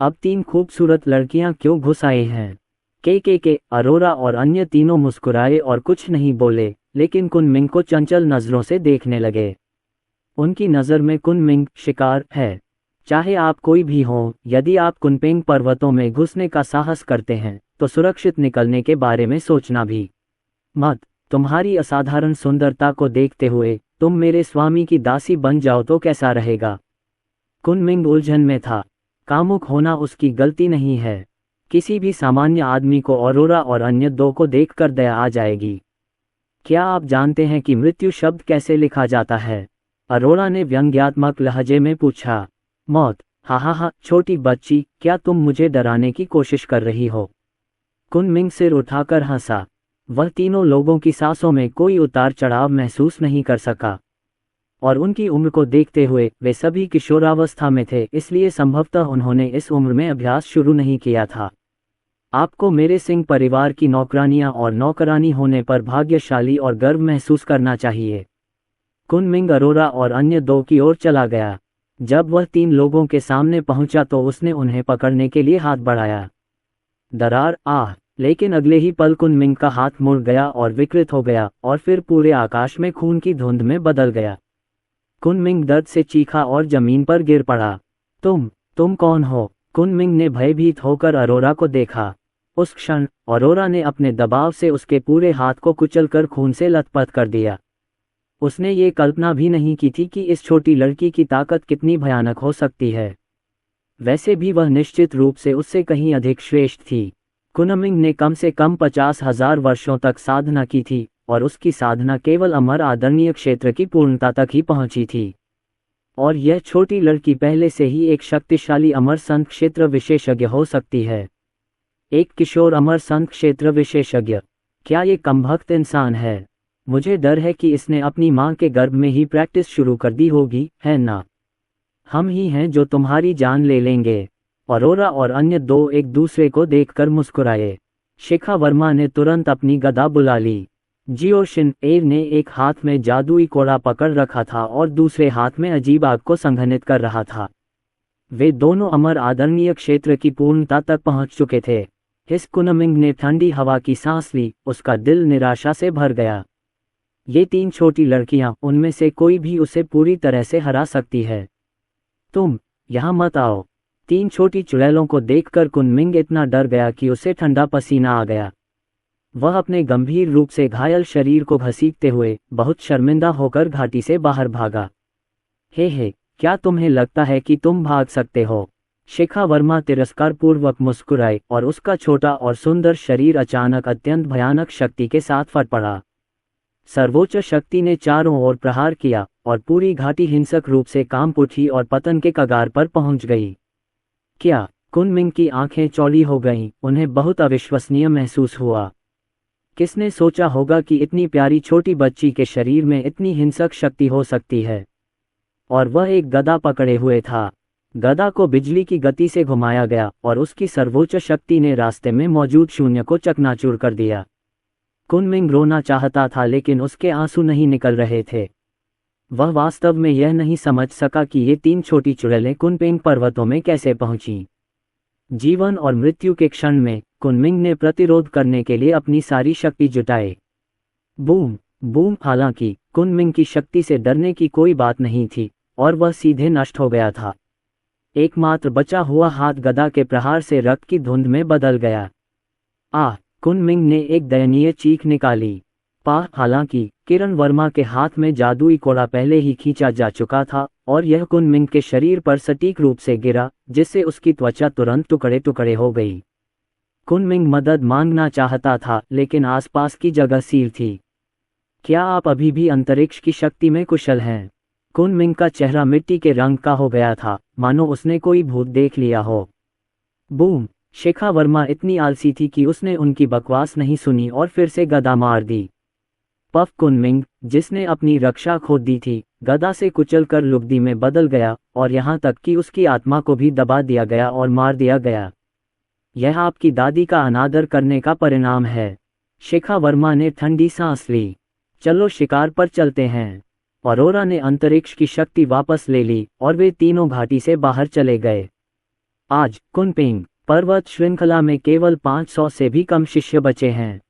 अब 3 खूबसूरत लड़कियां क्यों घुस आई हैं? के अरोरा और अन्य तीनों मुस्कुराए और कुछ नहीं बोले, लेकिन कुनमिंग को चंचल नजरों से देखने लगे। उनकी नज़र में कुनमिंग शिकार है। चाहे आप कोई भी हों, यदि आप कुनपेंग पर्वतों में घुसने का साहस करते हैं तो सुरक्षित निकलने के बारे में सोचना भी मत। तुम्हारी असाधारण सुंदरता को देखते हुए तुम मेरे स्वामी की दासी बन जाओ तो कैसा रहेगा? कुनमिंग उलझन में था। कामुक होना उसकी गलती नहीं है। किसी भी सामान्य आदमी को अरोरा और अन्य 2 को देखकर दया आ जाएगी। क्या आप जानते हैं कि मृत्यु शब्द कैसे लिखा जाता है? अरोरा ने व्यंग्यात्मक लहजे में पूछा। मौत। हा, छोटी बच्ची, क्या तुम मुझे डराने की कोशिश कर रही हो? कुनमिंग सिर उठाकर हंसा। वह तीनों लोगों की सांसों में कोई उतार चढ़ाव महसूस नहीं कर सका, और उनकी उम्र को देखते हुए वे सभी किशोरावस्था में थे, इसलिए संभवतः उन्होंने इस उम्र में अभ्यास शुरू नहीं किया था। आपको मेरे सिंह परिवार की नौकरानियां और नौकरानी होने पर भाग्यशाली और गर्व महसूस करना चाहिए। कुनमिंग अरोरा और अन्य 2 की ओर चला गया। जब वह 3 लोगों के सामने पहुंचा तो उसने उन्हें पकड़ने के लिए हाथ बढ़ाया। दरार, लेकिन अगले ही पल कुनमिंग का हाथ मुड़ गया और विकृत हो गया, और फिर पूरे आकाश में खून की धुंध में बदल गया। कुनमिंग दर्द से चीखा और जमीन पर गिर पड़ा। तुम कौन हो? कुनमिंग ने भयभीत होकर अरोरा को देखा। उस क्षण अरोरा ने अपने दबाव से उसके पूरे हाथ को कुचलकर खून से लथपथ कर दिया। उसने ये कल्पना भी नहीं की थी कि इस छोटी लड़की की ताकत कितनी भयानक हो सकती है। वैसे भी वह निश्चित रूप से उससे कहीं अधिक श्रेष्ठ थी। कुनमिंग ने कम से कम 50,000 वर्षों तक साधना की थी, और उसकी साधना केवल अमर आदरणीय क्षेत्र की पूर्णता तक ही पहुंची थी। और यह छोटी लड़की पहले से ही एक शक्तिशाली अमर संत क्षेत्र विशेषज्ञ हो सकती है। एक किशोर अमर संत क्षेत्र विशेषज्ञ, क्या ये कमबख्त इंसान है? मुझे डर है कि इसने अपनी माँ के गर्भ में ही प्रैक्टिस शुरू कर दी होगी, है ना? हम ही हैं जो तुम्हारी जान ले लेंगे। अरोरा और अन्य दो एक दूसरे को देखकर मुस्कुराए। शिखा वर्मा ने तुरंत अपनी गदा बुला ली। जियोशिन एव ने एक हाथ में जादुई कोड़ा पकड़ रखा था और दूसरे हाथ में अजीब आग को संघनित कर रहा था। वे दोनों अमर आदरणीय क्षेत्र की पूर्णता तक पहुंच चुके थे। हिस कुनमिंग ने ठंडी हवा की सांस ली, उसका दिल निराशा से भर गया। ये तीन छोटी लड़कियां, उनमें से कोई भी उसे पूरी तरह से हरा सकती है। तुम यहाँ मत आओ। तीन छोटी चुड़ैलों को देखकर कुनमिंग इतना डर गया कि उसे ठंडा पसीना आ गया। वह अपने गंभीर रूप से घायल शरीर को घसीटते हुए बहुत शर्मिंदा होकर घाटी से बाहर भागा। हे, क्या तुम्हें लगता है कि तुम भाग सकते हो? शिखा वर्मा तिरस्कारपूर्वक मुस्कुराई और उसका छोटा और सुंदर शरीर अचानक अत्यंत भयानक शक्ति के साथ फट पड़ा। सर्वोच्च शक्ति ने चारों ओर प्रहार किया और पूरी घाटी हिंसक रूप से कांप उठी और पतन के कगार पर पहुंच गई। क्या? कुनमिंग की आंखें चौड़ी हो गईं, उन्हें बहुत अविश्वसनीय महसूस हुआ। किसने सोचा होगा कि इतनी प्यारी छोटी बच्ची के शरीर में इतनी हिंसक शक्ति हो सकती है? और वह एक गदा पकड़े हुए था। गदा को बिजली की गति से घुमाया गया और उसकी सर्वोच्च शक्ति ने रास्ते में मौजूद शून्य को चकनाचूर कर दिया। कुनमिंग रोना चाहता था लेकिन उसके आंसू नहीं निकल रहे थे। वह वास्तव में यह नहीं समझ सका कि ये तीन छोटी चुड़ैलें कुनपेंग पर्वतों में कैसे पहुंची। जीवन और मृत्यु के क्षण में कुनमिंग ने प्रतिरोध करने के लिए अपनी सारी शक्ति जुटाई। Boom boom. हालांकि कुनमिंग की शक्ति से डरने की कोई बात नहीं थी और वह सीधे नष्ट हो गया था। एकमात्र बचा हुआ हाथ गदा के प्रहार से रक्त की धुंध में बदल गया। कुनमिंग ने एक दयनीय चीख निकाली। हालांकि किरण वर्मा के हाथ में जादुई कोड़ा पहले ही खींचा जा चुका था और यह कुनमिंग के शरीर पर सटीक रूप से गिरा, जिससे उसकी त्वचा तुरंत टुकड़े टुकड़े हो गई। कुनमिंग मदद मांगना चाहता था लेकिन आसपास की जगह सील थी। क्या आप अभी भी अंतरिक्ष की शक्ति में कुशल हैं? कुनमिंग का चेहरा मिट्टी के रंग का हो गया था, मानो उसने कोई भूत देख लिया हो। बूम। शिखा वर्मा इतनी आलसी थी कि उसने उनकी बकवास नहीं सुनी और फिर से गदा मार दी। पफ। कुनमिंग, जिसने अपनी रक्षा खो दी थी, गदा से कुचलकर लुगदी में बदल गया और यहाँ तक कि उसकी आत्मा को भी दबा दिया गया और मार दिया गया। यह आपकी दादी का अनादर करने का परिणाम है। शिखा वर्मा ने ठंडी सांस ली। चलो शिकार पर चलते हैं। अरोरा ने अंतरिक्ष की शक्ति वापस ले ली और वे तीनों घाटी से बाहर चले गए। आज कुनपेंग पर्वत श्रृंखला में केवल 500 से भी कम शिष्य बचे हैं।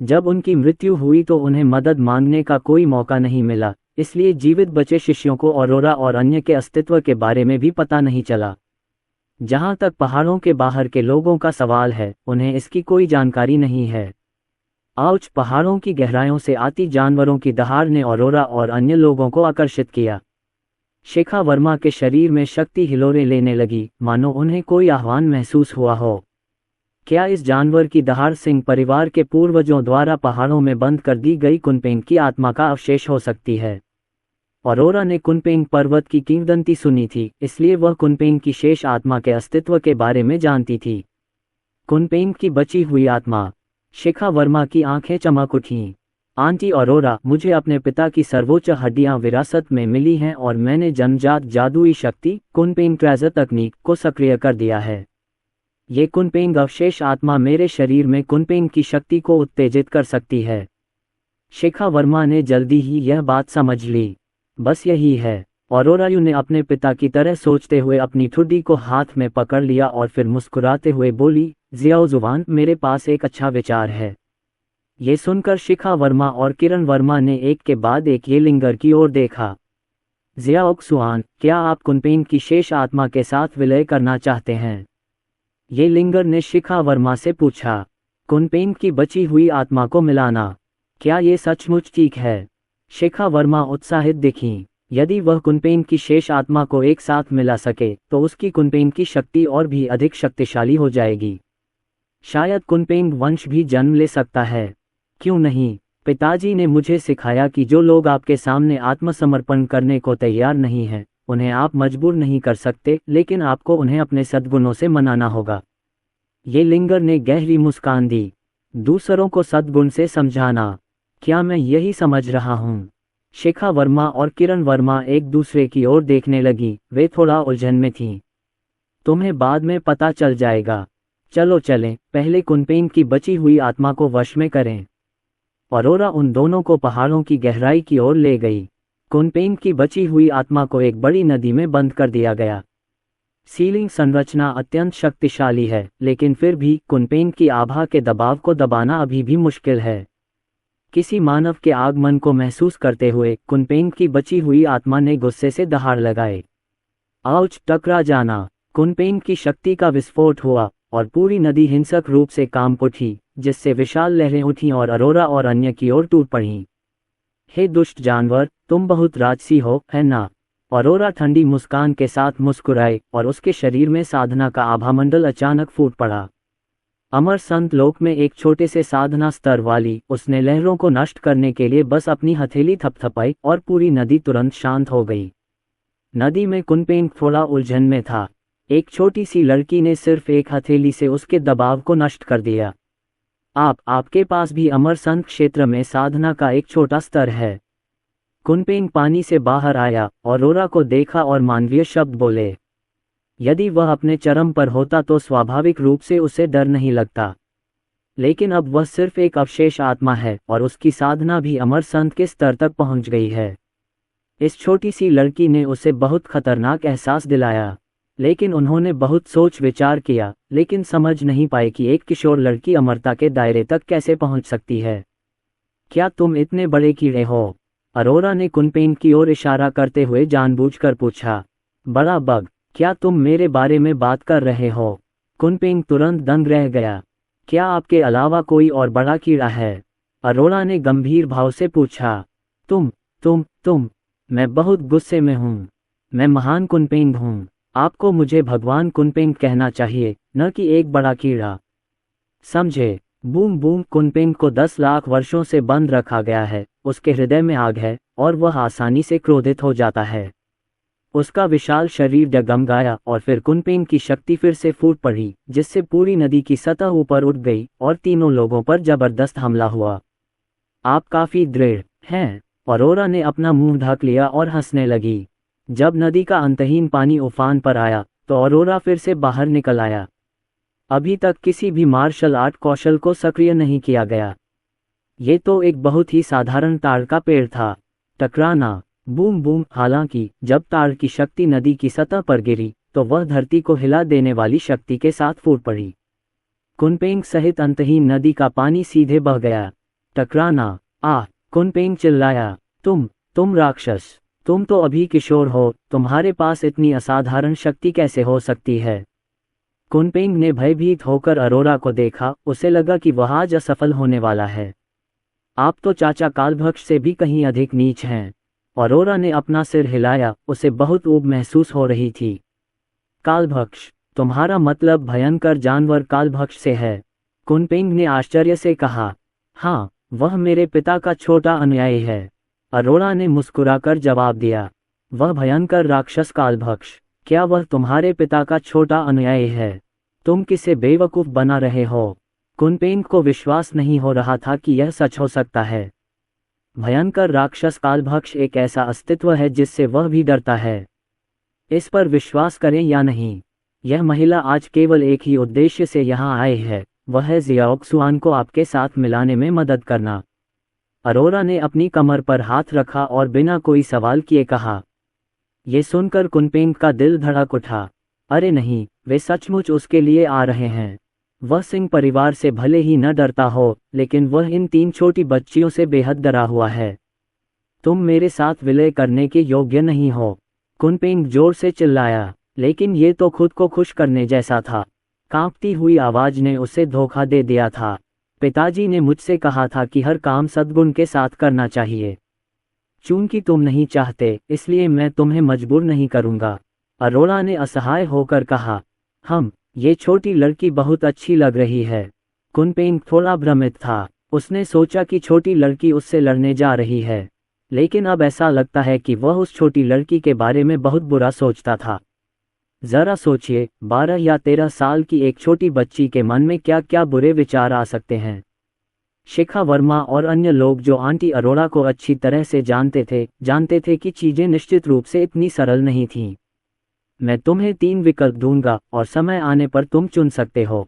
जब उनकी मृत्यु हुई तो उन्हें मदद मांगने का कोई मौका नहीं मिला, इसलिए जीवित बचे शिष्यों को अरोरा और अन्य के अस्तित्व के बारे में भी पता नहीं चला। जहां तक पहाड़ों के बाहर के लोगों का सवाल है, उन्हें इसकी कोई जानकारी नहीं है। पहाड़ों की गहराइयों से आती जानवरों की दहाड़ ने अरोरा और अन्य लोगों को आकर्षित किया। शिखा वर्मा के शरीर में शक्ति हिलोरे लेने लगी, मानो उन्हें कोई आह्वान महसूस हुआ हो। क्या इस जानवर की दहाड़ सिंह परिवार के पूर्वजों द्वारा पहाड़ों में बंद कर दी गई कुनपेंग की आत्मा का अवशेष हो सकती है? अरोरा ने कुनपेंग पर्वत की किंवदंती सुनी थी, इसलिए वह कुनपेंग की शेष आत्मा के अस्तित्व के बारे में जानती थी। कुनपेंग की बची हुई आत्मा। शिखा वर्मा की आंखें चमक उठीं। आंटी अरोरा, मुझे अपने पिता की सर्वोच्च हड्डियां विरासत में मिली हैं और मैंने जन्मजात जादुई शक्ति कुनपेंग ट्रेजर तकनीक को सक्रिय कर दिया है। ये कुनपेंग अवशेष आत्मा मेरे शरीर में कुनपेंग की शक्ति को उत्तेजित कर सकती है। शिखा वर्मा ने जल्दी ही यह बात समझ ली। बस यही है। अरोरायू ने अपने पिता की तरह सोचते हुए अपनी ठुड्डी को हाथ में पकड़ लिया और फिर मुस्कुराते हुए बोली, जियाओ जुवान, मेरे पास एक अच्छा विचार है। ये सुनकर शिखा वर्मा और किरण वर्मा ने एक के बाद एक ये लिंगर की ओर देखा। जियाओ सुआन, क्या आप कुनपेंग की शेष आत्मा के साथ विलय करना चाहते हैं? ये लिंगर ने शिखा वर्मा से पूछा। कुनपेंग की बची हुई आत्मा को मिलाना, क्या ये सचमुच ठीक है? शिखा वर्मा उत्साहित दिखीं। यदि वह कुनपेंग की शेष आत्मा को एक साथ मिला सके तो उसकी कुनपेंग की शक्ति और भी अधिक शक्तिशाली हो जाएगी। शायद कुनपेंग वंश भी जन्म ले सकता है। क्यों नहीं? पिताजी ने मुझे सिखाया कि जो लोग आपके सामने आत्मसमर्पण करने को तैयार नहीं हैं, उन्हें आप मजबूर नहीं कर सकते, लेकिन आपको उन्हें अपने सद्गुणों से मनाना होगा। ये लिंगर ने गहरी मुस्कान दी। दूसरों को सद्गुण से समझाना, क्या मैं यही समझ रहा हूँ? शिखा वर्मा और किरण वर्मा एक दूसरे की ओर देखने लगी। वे थोड़ा उलझन में थीं। तुम्हें बाद में पता चल जाएगा। चलो चलें, पहले कुनपेन की बची हुई आत्मा को वश में करें। अरोरा उन दोनों को पहाड़ों की गहराई की ओर ले गई। कुनपेन की बची हुई आत्मा को एक बड़ी नदी में बंद कर दिया गया। सीलिंग संरचना अत्यंत शक्तिशाली है, लेकिन फिर भी कुनपेन की आभा के दबाव को दबाना अभी भी मुश्किल है। किसी मानव के आगमन को महसूस करते हुए कुनपेन की बची हुई आत्मा ने गुस्से से दहाड़ लगाए। आउच! टकरा जाना! कुनपेन की शक्ति का विस्फोट हुआ और पूरी नदी हिंसक रूप से कांप उठी, जिससे विशाल लहरें उठीं और अरोरा और अन्य की ओर टूट पड़ीं। हे दुष्ट जानवर, तुम बहुत राजसी हो, है ना? अरोरा ठंडी मुस्कान के साथ मुस्कुराए और उसके शरीर में साधना का आभामंडल अचानक फूट पड़ा। अमर संत लोक में एक छोटे से साधना स्तर वाली उसने लहरों को नष्ट करने के लिए बस अपनी हथेली थपथपाई और पूरी नदी तुरंत शांत हो गई। नदी में कुनपेन थोड़ा उलझन में था। एक छोटी सी लड़की ने सिर्फ एक हथेली से उसके दबाव को नष्ट कर दिया। आपके पास भी अमर संत क्षेत्र में साधना का एक छोटा स्तर है। कुनपेन पानी से बाहर आया और अरोरा को देखा और मानवीय शब्द बोले। यदि वह अपने चरम पर होता तो स्वाभाविक रूप से उसे डर नहीं लगता, लेकिन अब वह सिर्फ एक अवशेष आत्मा है और उसकी साधना भी अमर संत के स्तर तक पहुंच गई है। इस छोटी सी लड़की ने उसे बहुत खतरनाक एहसास दिलाया, लेकिन उन्होंने बहुत सोच विचार किया, लेकिन समझ नहीं पाए कि एक किशोर लड़की अमरता के दायरे तक कैसे पहुंच सकती है। क्या तुम इतने बड़े कीड़े हो? अरोरा ने कुनपेन की ओर इशारा करते हुए जानबूझकर पूछा। बड़ा बग, क्या तुम मेरे बारे में बात कर रहे हो? कुनपेन तुरंत दंग रह गया। क्या आपके अलावा कोई और बड़ा कीड़ा है? अरोरा ने गंभीर भाव से पूछा। तुम। मैं बहुत गुस्से में हूँ। मैं महान कुनपेन हूँ। आपको मुझे भगवान कुनपेन कहना चाहिए, न कि एक बड़ा कीड़ा। समझे? Boom boom! कुनपेन को 10 लाख वर्षों से बंद रखा गया है। उसके हृदय में आग है और वह आसानी से क्रोधित हो जाता है। उसका विशाल शरीर डगमगाया और फिर कुनपेन की शक्ति फिर से फूट पड़ी, जिससे पूरी नदी की सतह ऊपर उठ गई और तीनों लोगों पर जबरदस्त हमला हुआ। आप काफी दृढ़ हैं। अरोरा ने अपना मुंह ढक लिया और हंसने लगी। जब नदी का अंतहीन पानी उफान पर आया तो अरोरा फिर से बाहर निकल आया। अभी तक किसी भी मार्शल आर्ट कौशल को सक्रिय नहीं किया गया। ये तो एक बहुत ही साधारण ताड़ का पेड़ था। टकराना! Boom boom! हालांकि जब ताड़ की शक्ति नदी की सतह पर गिरी तो वह धरती को हिला देने वाली शक्ति के साथ फूट पड़ी। कुनपेन सहित अंतहीन नदी का पानी सीधे बह गया। टकराना! आह! कुनपेन चिल्लाया। तुम राक्षस! तुम तो अभी किशोर हो, तुम्हारे पास इतनी असाधारण शक्ति कैसे हो सकती है? कुनपेन ने भयभीत होकर अरोरा को देखा। उसे लगा कि वह आज असफल होने वाला है। आप तो चाचा कालभक्ष से भी कहीं अधिक नीच हैं। अरोरा ने अपना सिर हिलाया। उसे बहुत ऊब महसूस हो रही थी। कालभक्ष? तुम्हारा मतलब भयंकर जानवर कालभक्ष से है? कुनपेन ने आश्चर्य से कहा। हाँ, वह मेरे पिता का छोटा अनुयायी है। अरोरा ने मुस्कुराकर जवाब दिया। वह भयंकर राक्षस कालभक्ष? क्या वह तुम्हारे पिता का छोटा अनुयायी है? तुम किसे बेवकूफ बना रहे हो? कुनपेन को विश्वास नहीं हो रहा था कि यह सच हो सकता है। भयंकर राक्षस कालभक्ष एक ऐसा अस्तित्व है जिससे वह भी डरता है। इस पर विश्वास करें या नहीं, यह महिला आज केवल एक ही उद्देश्य से यहाँ आई है, वह है जियाओक्सुआन को आपके साथ मिलाने में मदद करना। अरोरा ने अपनी कमर पर हाथ रखा और बिना कोई सवाल किए कहा। ये सुनकर कुनपेन का दिल धड़क उठा। अरे नहीं, वे सचमुच उसके लिए आ रहे हैं। वह सिंह परिवार से भले ही न डरता हो, लेकिन वह इन 3 छोटी बच्चियों से बेहद डरा हुआ है। तुम मेरे साथ विलय करने के योग्य नहीं हो। कुनपेन जोर से चिल्लाया, लेकिन ये तो खुद को खुश करने जैसा था। कांपती हुई आवाज ने उसे धोखा दे दिया था। पिताजी ने मुझसे कहा था कि हर काम सद्गुण के साथ करना चाहिए। चूंकि तुम नहीं चाहते, इसलिए मैं तुम्हें मजबूर नहीं करूंगा। अरोरा ने असहाय होकर कहा। ये छोटी लड़की बहुत अच्छी लग रही है। कुनपेन थोड़ा भ्रमित था। उसने सोचा कि छोटी लड़की उससे लड़ने जा रही है, लेकिन अब ऐसा लगता है कि वह उस छोटी लड़की के बारे में बहुत बुरा सोचता था। जरा सोचिए, 12 या 13 साल की एक छोटी बच्ची के मन में क्या क्या बुरे विचार आ सकते हैं। शिखा वर्मा और अन्य लोग जो आंटी अरोड़ा को अच्छी तरह से जानते थे कि चीजें निश्चित रूप से इतनी सरल नहीं थीं। मैं तुम्हें 3 विकल्प दूंगा और समय आने पर तुम चुन सकते हो।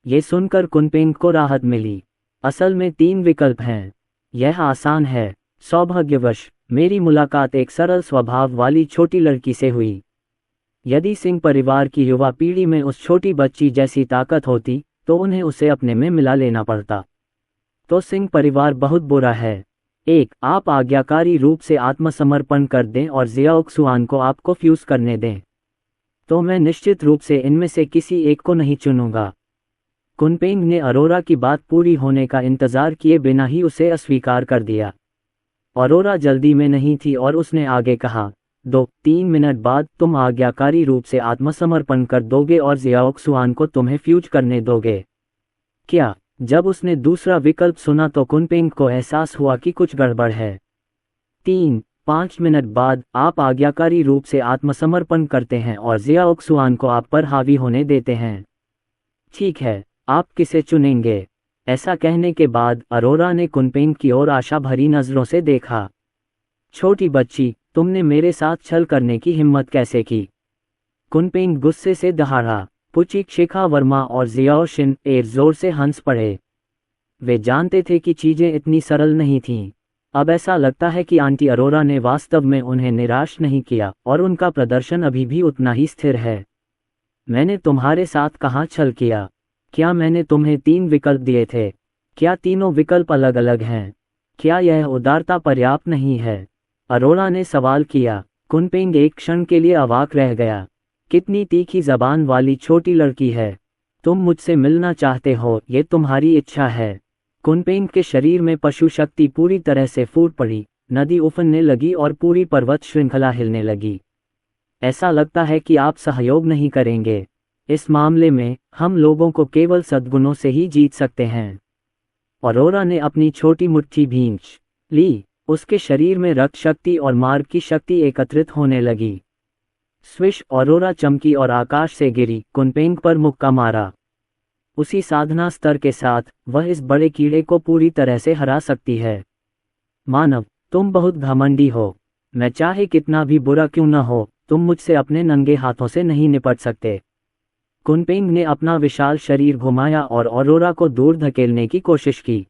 ये सुनकर कुनपेंग को राहत मिली। असल में 3 विकल्प हैं। यह आसान है। सौभाग्यवश मेरी मुलाकात एक सरल स्वभाव वाली छोटी लड़की से हुई। यदि सिंह परिवार की युवा पीढ़ी में उस छोटी बच्ची जैसी ताकत होती तो उन्हें उसे अपने में मिला लेना पड़ता। तो सिंह परिवार बहुत बुरा है। 1. आप आज्ञाकारी रूप से आत्मसमर्पण कर दें और जियाओक्सुआन को आपको फ्यूज करने दें। तो मैं निश्चित रूप से इनमें से किसी एक को नहीं चुनूंगा। कुनपेंग ने अरोरा की बात पूरी होने का इंतजार किए बिना ही उसे अस्वीकार कर दिया। अरोरा जल्दी में नहीं थी और उसने आगे कहा, 2-3 मिनट बाद तुम आज्ञाकारी रूप से आत्मसमर्पण कर दोगे और जियाओक्सुआन को तुम्हें फ्यूज करने दोगे। क्या? जब उसने दूसरा विकल्प सुना तो कुनपेंग को एहसास हुआ कि कुछ गड़बड़ है। 3-5 मिनट बाद आप आज्ञाकारी रूप से आत्मसमर्पण करते हैं और जियाओक्सुआन को आप पर हावी होने देते हैं। ठीक है, आप किसे चुनेंगे? ऐसा कहने के बाद अरोरा ने कुनपेंग की ओर आशा भरी नजरों से देखा। छोटी बच्ची, तुमने मेरे साथ छल करने की हिम्मत कैसे की? कुनपेंग गुस्से से दहाड़ा। पुचिक, शिखा वर्मा और जियाओ शिन एक जोर से हंस पड़े। वे जानते थे कि चीजें इतनी सरल नहीं थीं। अब ऐसा लगता है कि आंटी अरोरा ने वास्तव में उन्हें निराश नहीं किया और उनका प्रदर्शन अभी भी उतना ही स्थिर है। मैंने तुम्हारे साथ कहाँ छल किया? क्या मैंने तुम्हें 3 विकल्प दिए थे? क्या तीनों विकल्प अलग अलग हैं? क्या यह उदारता पर्याप्त नहीं है? अरोरा ने सवाल किया। कुनपेंग एक क्षण के लिए अवाक रह गया। कितनी तीखी जबान वाली छोटी लड़की है। तुम मुझसे मिलना चाहते हो, ये तुम्हारी इच्छा है। कुनपेंग के शरीर में पशु शक्ति पूरी तरह से फूट पड़ी। नदी उफनने लगी और पूरी पर्वत श्रृंखला हिलने लगी। ऐसा लगता है कि आप सहयोग नहीं करेंगे। इस मामले में हम लोगों को केवल सद्गुणों से ही जीत सकते हैं। अरोरा ने अपनी छोटी मुट्ठी भींच ली। उसके शरीर में रक्त शक्ति और मार्ग की शक्ति एकत्रित होने लगी। स्विश, अरोरा चमकी और आकाश से गिरी, कुनपेंग पर मुक्का मारा। उसी साधना स्तर के साथ वह इस बड़े कीड़े को पूरी तरह से हरा सकती है। मानव, तुम बहुत घमंडी हो। मैं चाहे कितना भी बुरा क्यों न हो, तुम मुझसे अपने नंगे हाथों से नहीं निपट सकते। कुनपेंग ने अपना विशाल शरीर घुमाया और अरोरा को दूर धकेलने की कोशिश की।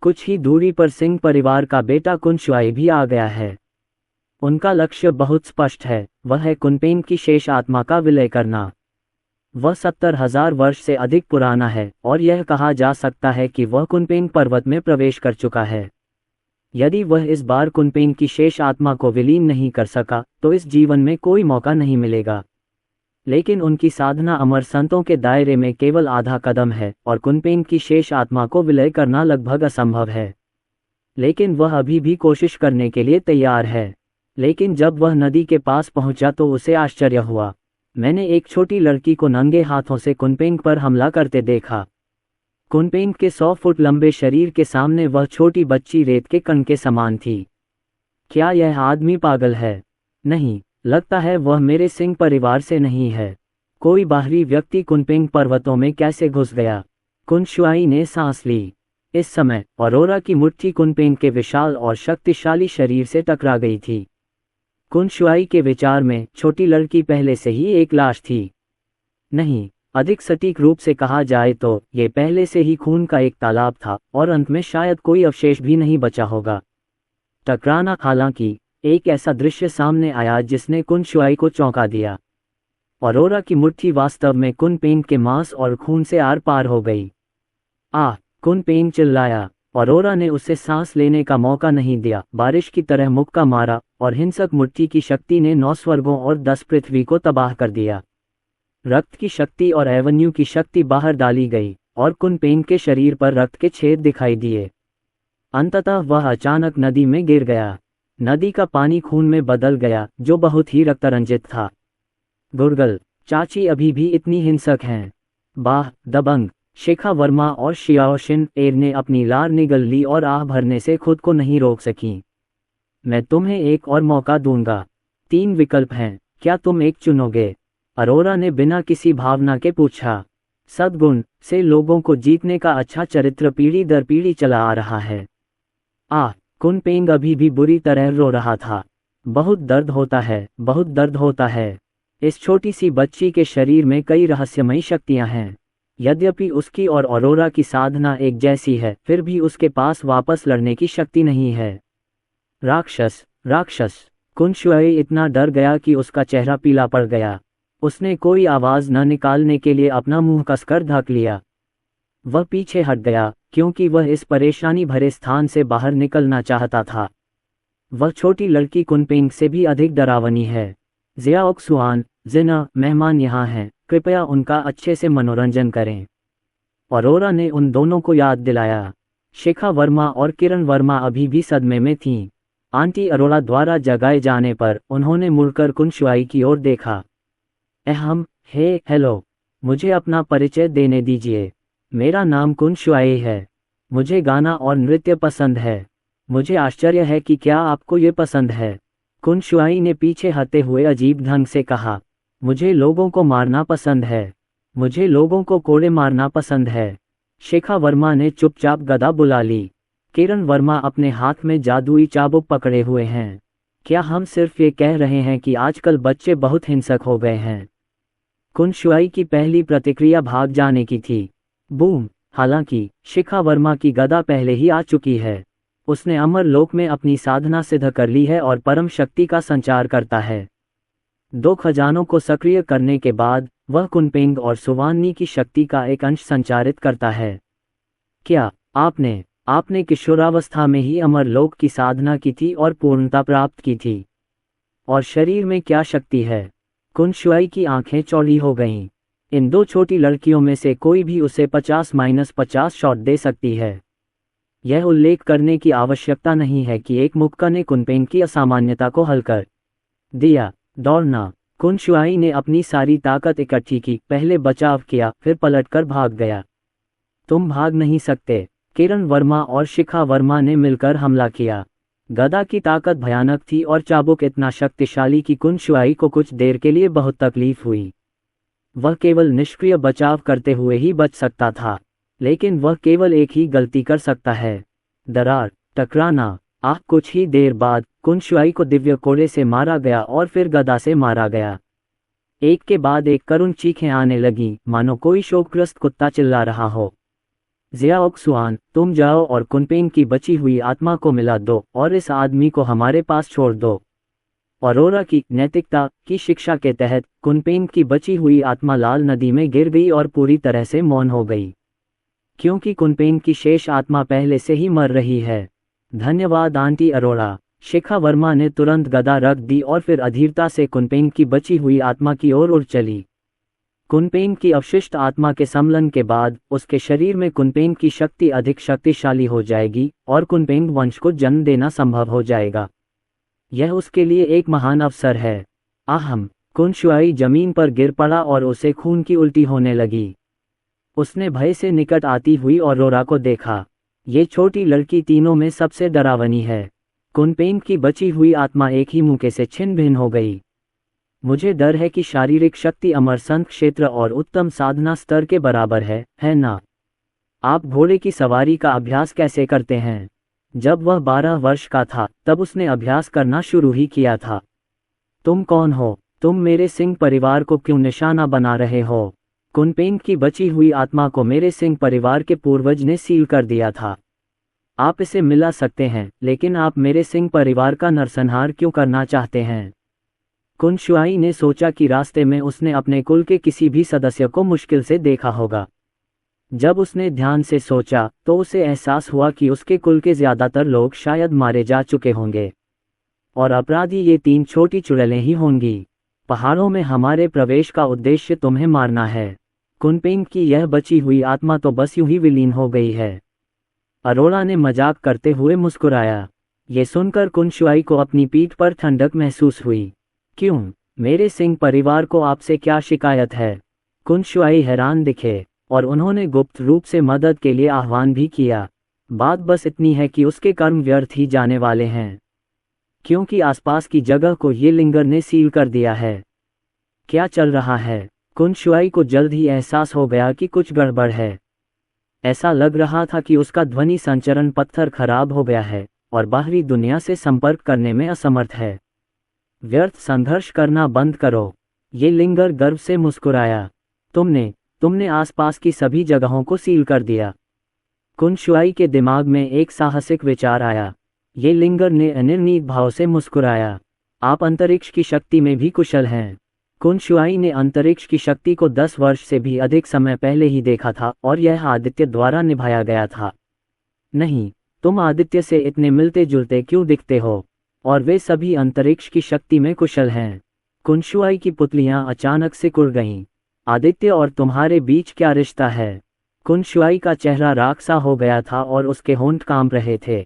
कुछ ही दूरी पर सिंह परिवार का बेटा कुनशुआई भी आ गया है। उनका लक्ष्य बहुत स्पष्ट है, वह है कुनपेंग की शेष आत्मा का विलय करना। वह 70,000 वर्ष से अधिक पुराना है और यह कहा जा सकता है कि वह कुनपेंग पर्वत में प्रवेश कर चुका है। यदि वह इस बार कुनपेंग की शेष आत्मा को विलीन नहीं कर सका तो इस जीवन में कोई मौका नहीं मिलेगा। लेकिन उनकी साधना अमर संतों के दायरे में केवल आधा कदम है और कुनपेंग की शेष आत्मा को विलय करना लगभग असंभव है। लेकिन वह अभी भी कोशिश करने के लिए तैयार है। लेकिन जब वह नदी के पास पहुंचा तो उसे आश्चर्य हुआ। मैंने एक छोटी लड़की को नंगे हाथों से कुनपेंग पर हमला करते देखा। कुनपेंग के 100 फुट लंबे शरीर के सामने वह छोटी बच्ची रेत के कण के समान थी। क्या यह आदमी पागल है? नहीं, लगता है वह मेरे सिंह परिवार से नहीं है। कोई बाहरी व्यक्ति कुनपेंग पर्वतों में कैसे घुस गया? कुनशुआई ने सांस ली। इस समय अरोरा की मुट्ठी कुनपेंग के विशाल और शक्तिशाली शरीर से टकरा गई थी। कुनशुआई के विचार में छोटी लड़की पहले से ही एक लाश थी। नहीं, अधिक सटीक रूप से कहा जाए तो ये पहले से ही खून का एक तालाब था और अंत में शायद कोई अवशेष भी नहीं बचा होगा। टकराना, हालांकि एक ऐसा दृश्य सामने आया जिसने कुनशुआई को चौंका दिया। अरोरा की मुट्ठी वास्तव में कुनपेंग के मांस और खून से आर पार हो गई। आह! कुनपेंग चिल्लाया। अरोरा ने उसे सांस लेने का मौका नहीं दिया, बारिश की तरह मुक्का मारा और हिंसक मुट्ठी की शक्ति ने 9 स्वर्गों और 10 पृथ्वी को तबाह कर दिया। रक्त की शक्ति और एवेन्यू की शक्ति बाहर डाली गई और कुनपेंग के शरीर पर रक्त के छेद दिखाई दिए। अंततः वह अचानक नदी में गिर गया। नदी का पानी खून में बदल गया जो बहुत ही रक्तरंजित था। गुरगल, चाची अभी भी इतनी हिंसक हैं। बाह, दबंग! शिखा वर्मा और शियाओशिन एर ने अपनी लार निगल ली और आह भरने से खुद को नहीं रोक सकी। मैं तुम्हें एक और मौका दूंगा। 3 विकल्प हैं, क्या तुम एक चुनोगे? अरोरा ने बिना किसी भावना के पूछा। सद्गुण से लोगों को जीतने का अच्छा चरित्र पीढ़ी दर पीढ़ी चला आ रहा है। कुनपेंग अभी भी बुरी तरह रो रहा था। बहुत दर्द होता है, बहुत दर्द होता है। इस छोटी सी बच्ची के शरीर में कई रहस्यमयी शक्तियां हैं। यद्यपि उसकी और अरोरा की साधना एक जैसी है, फिर भी उसके पास वापस लड़ने की शक्ति नहीं है। राक्षस, राक्षस! कुनशुआई इतना डर गया कि उसका चेहरा पीला पड़ गया। उसने कोई आवाज न निकालने के लिए अपना मुंह कसकर ढक लिया। वह पीछे हट गया, क्योंकि वह इस परेशानी भरे स्थान से बाहर निकलना चाहता था। वह छोटी लड़की कुनपेंग से भी अधिक डरावनी है। ज़ियाओक्सुआन, जिना, मेहमान यहाँ हैं, कृपया उनका अच्छे से मनोरंजन करें। अरोरा ने उन दोनों को याद दिलाया। शिखा वर्मा और किरण वर्मा अभी भी सदमे में थीं। आंटी अरोरा द्वारा जगाए जाने पर उन्होंने मुड़कर कुनशुआई की ओर देखा। हेलो, मुझे अपना परिचय देने दीजिए। मेरा नाम कुनशुआई है। मुझे गाना और नृत्य पसंद है। मुझे आश्चर्य है कि क्या आपको ये पसंद है। कुनशुआई ने पीछे हटते हुए अजीब ढंग से कहा। मुझे लोगों को मारना पसंद है। मुझे लोगों को कोड़े मारना पसंद है। शिखा वर्मा ने चुपचाप गदा बुला ली। किरण वर्मा अपने हाथ में जादुई चाबुक पकड़े हुए हैं। क्या हम सिर्फ ये कह रहे हैं कि आजकल बच्चे बहुत हिंसक हो गए हैं? कुनशुआई की पहली प्रतिक्रिया भाग जाने की थी। बूम! हालांकि शिखा वर्मा की गदा पहले ही आ चुकी है। उसने अमर लोक में अपनी साधना सिद्ध कर ली है और परम शक्ति का संचार करता है। 2 खजानों को सक्रिय करने के बाद वह कुनपेंग और सुवान्नी की शक्ति का एक अंश संचारित करता है। क्या आपने किशोरावस्था में ही अमर लोक की साधना की थी और पूर्णता प्राप्त की थी? और शरीर में क्या शक्ति है? कुनशुआई की आंखें चौड़ी हो गईं। इन 2 छोटी लड़कियों में से कोई भी उसे 50-50 शॉट दे सकती है। यह उल्लेख करने की आवश्यकता नहीं है कि एक मुक्का ने कुनपेंग की असामान्यता को हल कर दिया। दौड़ना! कुनशुआई ने अपनी सारी ताकत इकट्ठी की, पहले बचाव किया, फिर पलटकर भाग गया। तुम भाग नहीं सकते। किरण वर्मा और शिखा वर्मा ने मिलकर हमला किया। गदा की ताकत भयानक थी और चाबुक इतना शक्तिशाली कि कुनशुआई को कुछ देर के लिए बहुत तकलीफ हुई। वह केवल निष्क्रिय बचाव करते हुए ही बच सकता था, लेकिन वह केवल एक ही गलती कर सकता है, दरार टकराना। कुछ ही देर बाद कुनशुआई को दिव्य कोड़े से मारा गया और फिर गदा से मारा गया। एक के बाद एक करुण चीखें आने लगीं, मानो कोई शोकग्रस्त कुत्ता चिल्ला रहा हो। ज़ियाओक्सुआन, तुम जाओ और कुनपेंग की बची हुई आत्मा को मिला दो और इस आदमी को हमारे पास छोड़ दो। अरोरा की नैतिकता की शिक्षा के तहत कुनपेंग की बची हुई आत्मा लाल नदी में गिर गई और पूरी तरह से मौन हो गई, क्योंकि कुनपेंग की शेष आत्मा पहले से ही मर रही है। धन्यवाद आंटी अरोरा। शिखा वर्मा ने तुरंत गदा रख दी और फिर अधीरता से कुनपेंग की बची हुई आत्मा की ओर उड़ चली। कुनपेंग की अवशिष्ट आत्मा के सम्मिलन के बाद उसके शरीर में कुनपेंग की शक्ति अधिक शक्तिशाली हो जाएगी और कुनपेंग वंश को जन्म देना संभव हो जाएगा। यह उसके लिए एक महान अवसर है। कुनशुआई जमीन पर गिर पड़ा और उसे खून की उल्टी होने लगी। उसने भय से निकट आती हुई अरोरा को देखा। ये छोटी लड़की तीनों में सबसे डरावनी है। कुनपेंग की बची हुई आत्मा एक ही मौके से छिन्न भिन्न हो गई। मुझे डर है कि शारीरिक शक्ति अमर संत क्षेत्र और उत्तम साधना स्तर के बराबर है ना? आप घोड़े की सवारी का अभ्यास कैसे करते हैं? जब वह 12 वर्ष का था तब उसने अभ्यास करना शुरू ही किया था। तुम कौन हो? तुम मेरे सिंह परिवार को क्यों निशाना बना रहे हो? कुनपेंग की बची हुई आत्मा को मेरे सिंह परिवार के पूर्वज ने सील कर दिया था। आप इसे मिला सकते हैं, लेकिन आप मेरे सिंह परिवार का नरसंहार क्यों करना चाहते हैं? कुनशुआई ने सोचा कि रास्ते में उसने अपने कुल के किसी भी सदस्य को मुश्किल से देखा होगा। जब उसने ध्यान से सोचा तो उसे एहसास हुआ कि उसके कुल के ज्यादातर लोग शायद मारे जा चुके होंगे और अपराधी ये 3 छोटी चुड़ैलें ही होंगी। पहाड़ों में हमारे प्रवेश का उद्देश्य तुम्हें मारना है। कुनपेंग की यह बची हुई आत्मा तो बस यूं ही विलीन हो गई है। अरोरा ने मजाक करते हुए मुस्कुराया। ये सुनकर कुनशुआई को अपनी पीठ पर ठंडक महसूस हुई। क्यों? मेरे सिंह परिवार को आपसे क्या शिकायत है? कुनशुआई हैरान दिखे। और उन्होंने गुप्त रूप से मदद के लिए आह्वान भी किया। बात बस इतनी है कि उसके कर्म व्यर्थ ही जाने वाले हैं, क्योंकि आसपास की जगह को ये लिंगर ने सील कर दिया है। क्या चल रहा है? कुनशुआई को जल्द ही एहसास हो गया कि कुछ गड़बड़ है। ऐसा लग रहा था कि उसका ध्वनि संचरण पत्थर खराब हो गया है और बाहरी दुनिया से संपर्क करने में असमर्थ है। व्यर्थ संघर्ष करना बंद करो, ये लिंगर गर्व से मुस्कुराया। तुमने आसपास की सभी जगहों को सील कर दिया। कुनशुआई के दिमाग में एक साहसिक विचार आया। ये लिंगर ने अनिर्णीत भाव से मुस्कुराया। आप अंतरिक्ष की शक्ति में भी कुशल हैं। कुनशुआई ने अंतरिक्ष की शक्ति को 10 वर्ष से भी अधिक समय पहले ही देखा था और यह आदित्य द्वारा निभाया गया था। नहीं, तुम आदित्य से इतने मिलते जुलते क्यों दिखते हो? और वे सभी अंतरिक्ष की शक्ति में कुशल हैं। कुनशुआई की पुतलियां अचानक से कुड़ गईं। आदित्य और तुम्हारे बीच क्या रिश्ता है? कुनशुआई का चेहरा राख सा हो गया था और उसके होंठ कांप रहे थे।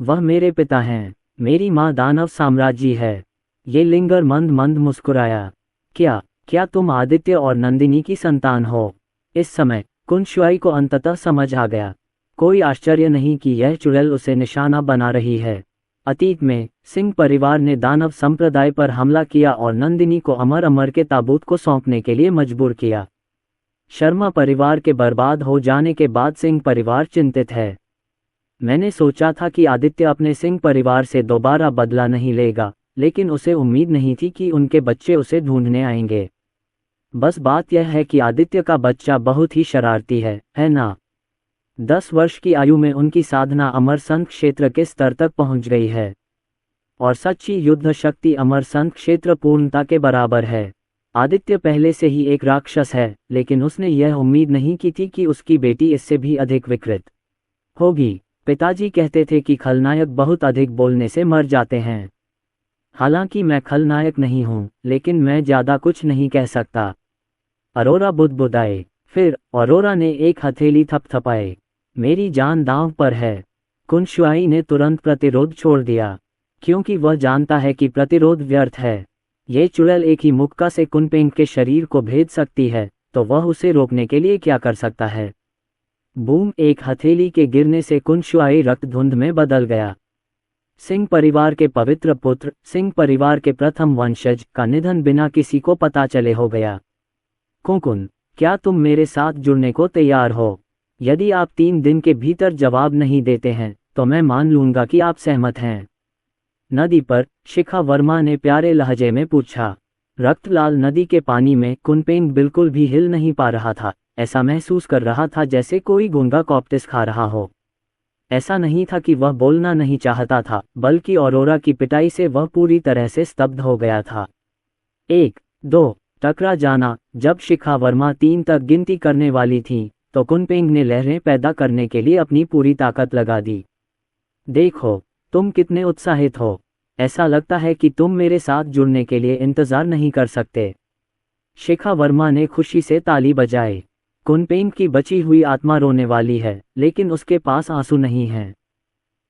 वह मेरे पिता हैं, मेरी माँ दानव साम्राज्य है। ये लिंगर मंद मंद मुस्कुराया। क्या तुम आदित्य और नंदिनी की संतान हो? इस समय कुनशुआई को अंततः समझ आ गया। कोई आश्चर्य नहीं कि यह चुड़ैल उसे निशाना बना रही है। अतीत में सिंह परिवार ने दानव संप्रदाय पर हमला किया और नंदिनी को अमर के ताबूत को सौंपने के लिए मजबूर किया। शर्मा परिवार के बर्बाद हो जाने के बाद सिंह परिवार चिंतित है। मैंने सोचा था कि आदित्य अपने सिंह परिवार से दोबारा बदला नहीं लेगा, लेकिन उसे उम्मीद नहीं थी कि उनके बच्चे उसे ढूंढने आएंगे। बस बात यह है कि आदित्य का बच्चा बहुत ही शरारती है ना? 10 वर्ष की आयु में उनकी साधना अमरसंत क्षेत्र के स्तर तक पहुंच गई है और सच्ची युद्ध शक्ति अमरसंत क्षेत्र पूर्णता के बराबर है। आदित्य पहले से ही एक राक्षस है, लेकिन उसने यह उम्मीद नहीं की थी कि उसकी बेटी इससे भी अधिक विकृत होगी। पिताजी कहते थे कि खलनायक बहुत अधिक बोलने से मर जाते हैं। हालांकि मैं खलनायक नहीं हूं, लेकिन मैं ज्यादा कुछ नहीं कह सकता। अरोरा बुदबुदाए। फिर अरोरा ने एक हथेली थपथपाए। मेरी जान दांव पर है। कुनशुआई ने तुरंत प्रतिरोध छोड़ दिया, क्योंकि वह जानता है कि प्रतिरोध व्यर्थ है। ये चुड़ैल एक ही मुक्का से कुनपेंग के शरीर को भेद सकती है, तो वह उसे रोकने के लिए क्या कर सकता है? बूम! एक हथेली के गिरने से कुनशुआई रक्तधुंध में बदल गया। सिंह परिवार के पवित्र पुत्र, सिंह परिवार के प्रथम वंशज का निधन बिना किसी को पता चले हो गया। कुनकुन, क्या तुम मेरे साथ जुड़ने को तैयार हो? यदि आप 3 दिन के भीतर जवाब नहीं देते हैं, तो मैं मान लूंगा कि आप सहमत हैं। नदी पर शिखा वर्मा ने प्यारे लहजे में पूछा। रक्तलाल नदी के पानी में कुनपेंग बिल्कुल भी हिल नहीं पा रहा था। ऐसा महसूस कर रहा था जैसे कोई गूंगा कॉप्टिस खा रहा हो। ऐसा नहीं था कि वह बोलना नहीं चाहता था, बल्कि औरोरा की पिटाई से वह पूरी तरह से स्तब्ध हो गया था। 1, 2, टकरा जाना। जब शिखा वर्मा 3 तक गिनती करने वाली थी, तो कुनपेंग ने लहरें पैदा करने के लिए अपनी पूरी ताकत लगा दी। देखो, तुम कितने उत्साहित हो। ऐसा लगता है कि तुम मेरे साथ जुड़ने के लिए इंतजार नहीं कर सकते। शिखा वर्मा ने खुशी से ताली बजाई। कुनपेंग की बची हुई आत्मा रोने वाली है, लेकिन उसके पास आंसू नहीं हैं।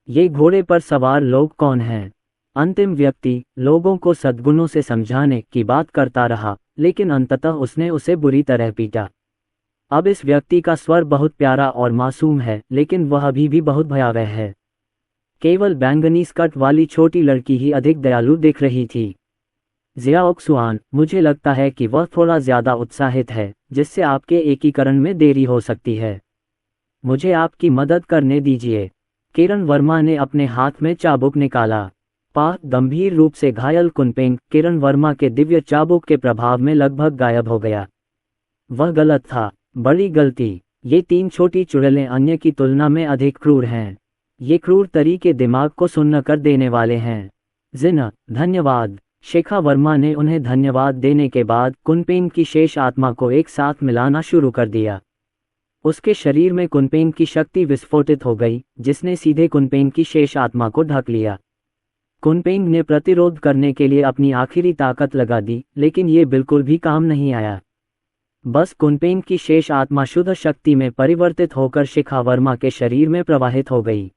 ये घोड़े पर सवार लोग कौन हैं? अंतिम व्यक्ति लोगों को सद्गुणों से समझाने की बात करता रहा, लेकिन अंततः उसने उसे बुरी तरह पीटा। अब इस व्यक्ति का स्वर बहुत प्यारा और मासूम है, लेकिन वह अभी भी बहुत भयावह है। केवल बैंगनी स्कर्ट वाली छोटी लड़की ही अधिक दयालु दिख रही थी। ज़ियाओक्सुआन, मुझे लगता है कि वह थोड़ा ज्यादा उत्साहित है, जिससे आपके एकीकरण में देरी हो सकती है। मुझे आपकी मदद करने दीजिए। किरण वर्मा ने अपने हाथ में चाबुक निकाला। गंभीर रूप से घायल कुनपेंग किरण वर्मा के दिव्य चाबुक के प्रभाव में लगभग गायब हो गया। वह गलत था, बड़ी गलती। ये 3 छोटी चुड़ैलें अन्य की तुलना में अधिक क्रूर हैं। ये क्रूर तरीके दिमाग को सुन्न कर देने वाले हैं। जिना, धन्यवाद। शिखा वर्मा ने उन्हें धन्यवाद देने के बाद कुनपेंग की शेष आत्मा को एक साथ मिलाना शुरू कर दिया। उसके शरीर में कुनपेंग की शक्ति विस्फोटित हो गई, जिसने सीधे कुनपेंग की शेष आत्मा को ढक लिया। कुनपेंग ने प्रतिरोध करने के लिए अपनी आखिरी ताकत लगा दी, लेकिन ये बिल्कुल भी काम नहीं आया। बस कुनपेंग की शेष आत्मा शुद्ध शक्ति में परिवर्तित होकर शिखा वर्मा के शरीर में प्रवाहित हो गई।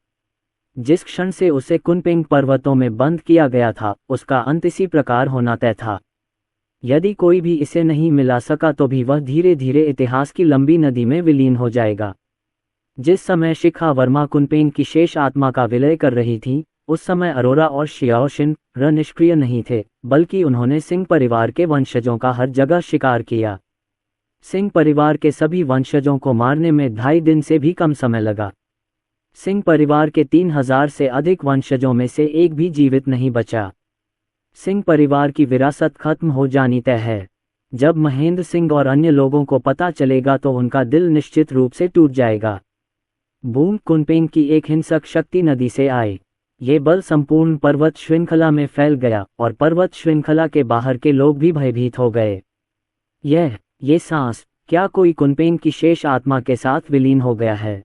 जिस क्षण से उसे कुनपेंग पर्वतों में बंद किया गया था, उसका अंत इसी प्रकार होना तय था। यदि कोई भी इसे नहीं मिला सका तो भी वह धीरे धीरे इतिहास की लंबी नदी में विलीन हो जाएगा। जिस समय शिखा वर्मा कुनपेन की शेष आत्मा का विलय कर रही थी, उस समय अरोरा और शियाओशिन निष्क्रिय नहीं थे, बल्कि उन्होंने सिंह परिवार के वंशजों का हर जगह शिकार किया। सिंह परिवार के सभी वंशजों को मारने में 2.5 दिन से भी कम समय लगा। सिंह परिवार के 3000 से अधिक वंशजों में से एक भी जीवित नहीं बचा। सिंह परिवार की विरासत खत्म हो जानी तय है। जब महेंद्र सिंह और अन्य लोगों को पता चलेगा तो उनका दिल निश्चित रूप से टूट जाएगा। बूम कुनपेन की एक हिंसक शक्ति नदी से आई। ये बल संपूर्ण पर्वत श्रृंखला में फैल गया और पर्वत श्रृंखला के बाहर के लोग भी भयभीत हो गए। ये सांस, क्या कोई कुनपेन की शेष आत्मा के साथ विलीन हो गया है?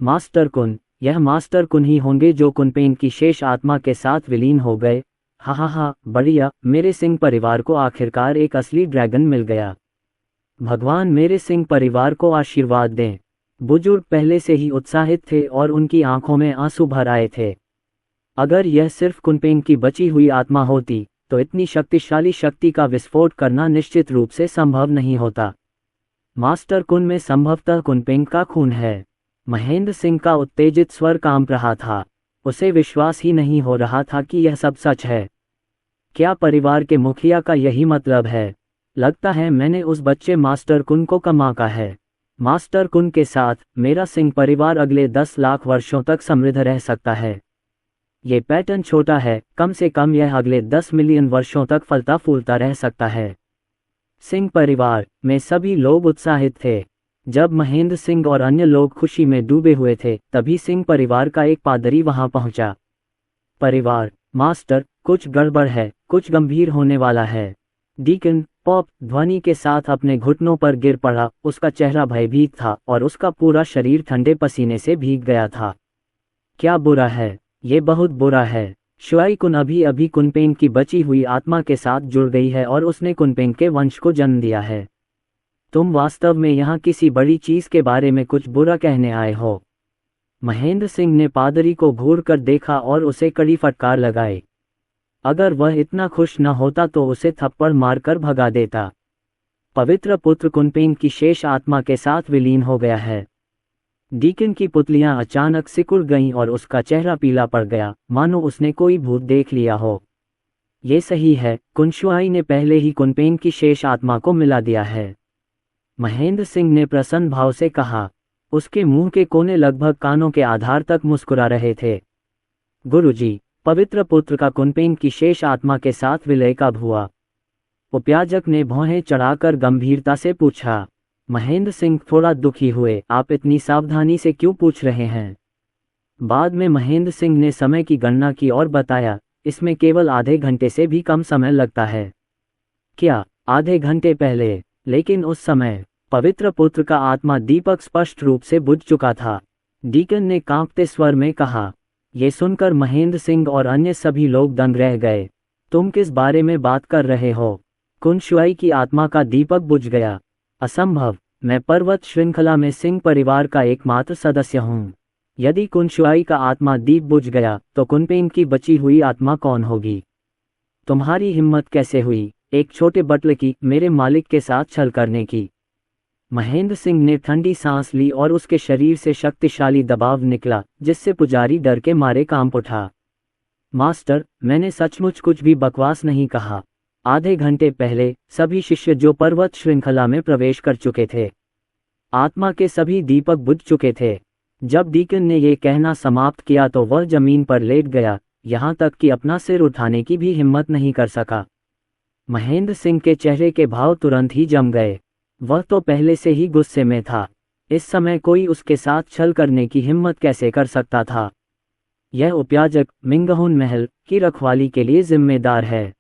मास्टर कुन, यह मास्टर कुन ही होंगे जो कुनपेन की शेष आत्मा के साथ विलीन हो गए। हा, बढ़िया, मेरे सिंह परिवार को आखिरकार एक असली ड्रैगन मिल गया। भगवान मेरे सिंह परिवार को आशीर्वाद दें। बुजुर्ग पहले से ही उत्साहित थे और उनकी आंखों में आंसू भर आए थे। अगर यह सिर्फ कुनपेन की बची हुई आत्मा होती तो इतनी शक्तिशाली शक्ति का विस्फोट करना निश्चित रूप से संभव नहीं होता। मास्टर कुन में संभवतः कुनपेन का खून है। महेंद्र सिंह का उत्तेजित स्वर कांप रहा था। उसे विश्वास ही नहीं हो रहा था कि यह सब सच है। क्या परिवार के मुखिया का यही मतलब है? लगता है मैंने उस बच्चे मास्टर कुन को कमाका है। मास्टर कुन के साथ मेरा सिंह परिवार अगले 10 लाख वर्षों तक समृद्ध रह सकता है। ये पैटर्न छोटा है, कम से कम यह अगले 10 मिलियन वर्षों तक फलता फूलता रह सकता है। सिंह परिवार में सभी लोग उत्साहित थे। जब महेंद्र सिंह और अन्य लोग खुशी में डूबे हुए थे, तभी सिंह परिवार का एक पादरी वहां पहुंचा। परिवार, मास्टर, कुछ गड़बड़ है, कुछ गंभीर होने वाला है। डीकन पॉप ध्वनि के साथ अपने घुटनों पर गिर पड़ा। उसका चेहरा भयभीत था और उसका पूरा शरीर ठंडे पसीने से भीग गया था। क्या बुरा है? ये बहुत बुरा है। शुआई कुन अभी अभी कुनपेन की बची हुई आत्मा के साथ जुड़ गई है और उसने कुनपेन के वंश को जन्म दिया है। तुम वास्तव में यहाँ किसी बड़ी चीज के बारे में कुछ बुरा कहने आए हो। महेंद्र सिंह ने पादरी को घूर कर देखा और उसे कड़ी फटकार लगाई। अगर वह इतना खुश न होता तो उसे थप्पड़ मारकर भगा देता। पवित्र पुत्र कुनपेन की शेष आत्मा के साथ विलीन हो गया है। डीकन की पुतलियां अचानक सिकुड़ गईं और उसका चेहरा पीला पड़ गया, मानो उसने कोई भूत देख लिया हो। ये सही है, कुनशुआई ने पहले ही कुनपेन की शेष आत्मा को मिला दिया है। महेंद्र सिंह ने प्रसन्न भाव से कहा। उसके मुंह के कोने लगभग कानों के आधार तक मुस्कुरा रहे थे। गुरुजी, पवित्र पुत्र का कुनपेन की शेष आत्मा के साथ विलय कब हुआ? उपयाजक ने भौहें चढ़ाकर गंभीरता से पूछा। महेंद्र सिंह थोड़ा दुखी हुए। आप इतनी सावधानी से क्यों पूछ रहे हैं? बाद में महेंद्र सिंह ने समय की गणना की और बताया, इसमें केवल आधे घंटे से भी कम समय लगता है। क्या आधे घंटे पहले? लेकिन उस समय पवित्र पुत्र का आत्मा दीपक स्पष्ट रूप से बुझ चुका था। डीकन ने कांपते स्वर में कहा। ये सुनकर महेंद्र सिंह और अन्य सभी लोग दंग रह गए। तुम किस बारे में बात कर रहे हो? कुनशुआई की आत्मा का दीपक बुझ गया? असंभव, मैं पर्वत श्रृंखला में सिंह परिवार का एकमात्र सदस्य हूँ। यदि कुनशुआई का आत्मा दीप बुझ गया तो कुनपेन की बची हुई आत्मा कौन होगी? तुम्हारी हिम्मत कैसे हुई एक छोटे बटले की मेरे मालिक के साथ छल करने की? महेंद्र सिंह ने ठंडी सांस ली और उसके शरीर से शक्तिशाली दबाव निकला, जिससे पुजारी डर के मारे कांप उठा। मास्टर, मैंने सचमुच कुछ भी बकवास नहीं कहा। आधे घंटे पहले सभी शिष्य जो पर्वत श्रृंखला में प्रवेश कर चुके थे, आत्मा के सभी दीपक बुझ चुके थे। जब डीकन ने ये कहना समाप्त किया तो वह जमीन पर लेट गया, यहाँ तक कि अपना सिर उठाने की भी हिम्मत नहीं कर सका। महेंद्र सिंह के चेहरे के भाव तुरंत ही जम गए। वह तो पहले से ही गुस्से में था। इस समय कोई उसके साथ छल करने की हिम्मत कैसे कर सकता था? यह उपयाजक मिंगहुन महल की रखवाली के लिए जिम्मेदार है।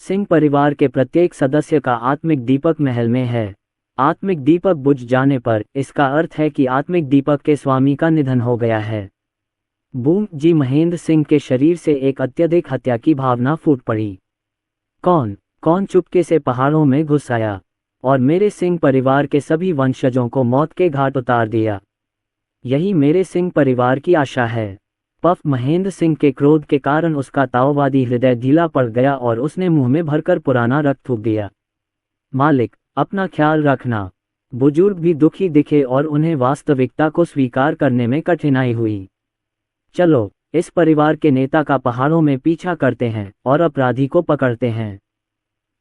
सिंह परिवार के प्रत्येक सदस्य का आत्मिक दीपक महल में है। आत्मिक दीपक बुझ जाने पर इसका अर्थ है कि आत्मिक दीपक के स्वामी का निधन हो गया है। बूम जी, महेंद्र सिंह के शरीर से एक अत्यधिक हत्या की भावना फूट पड़ी। कौन चुपके से पहाड़ों में घुस आया और मेरे सिंह परिवार के सभी वंशजों को मौत के घाट उतार दिया? यही मेरे सिंह परिवार की आशा है। पफ महेंद्र सिंह के क्रोध के कारण उसका ताओवादी हृदय ढीला पड़ गया और उसने मुंह में भरकर पुराना रक्त थूक दिया। मालिक, अपना ख्याल रखना। बुजुर्ग भी दुखी दिखे और उन्हें वास्तविकता को स्वीकार करने में कठिनाई हुई। चलो, इस परिवार के नेता का पहाड़ों में पीछा करते हैं और अपराधी को पकड़ते हैं।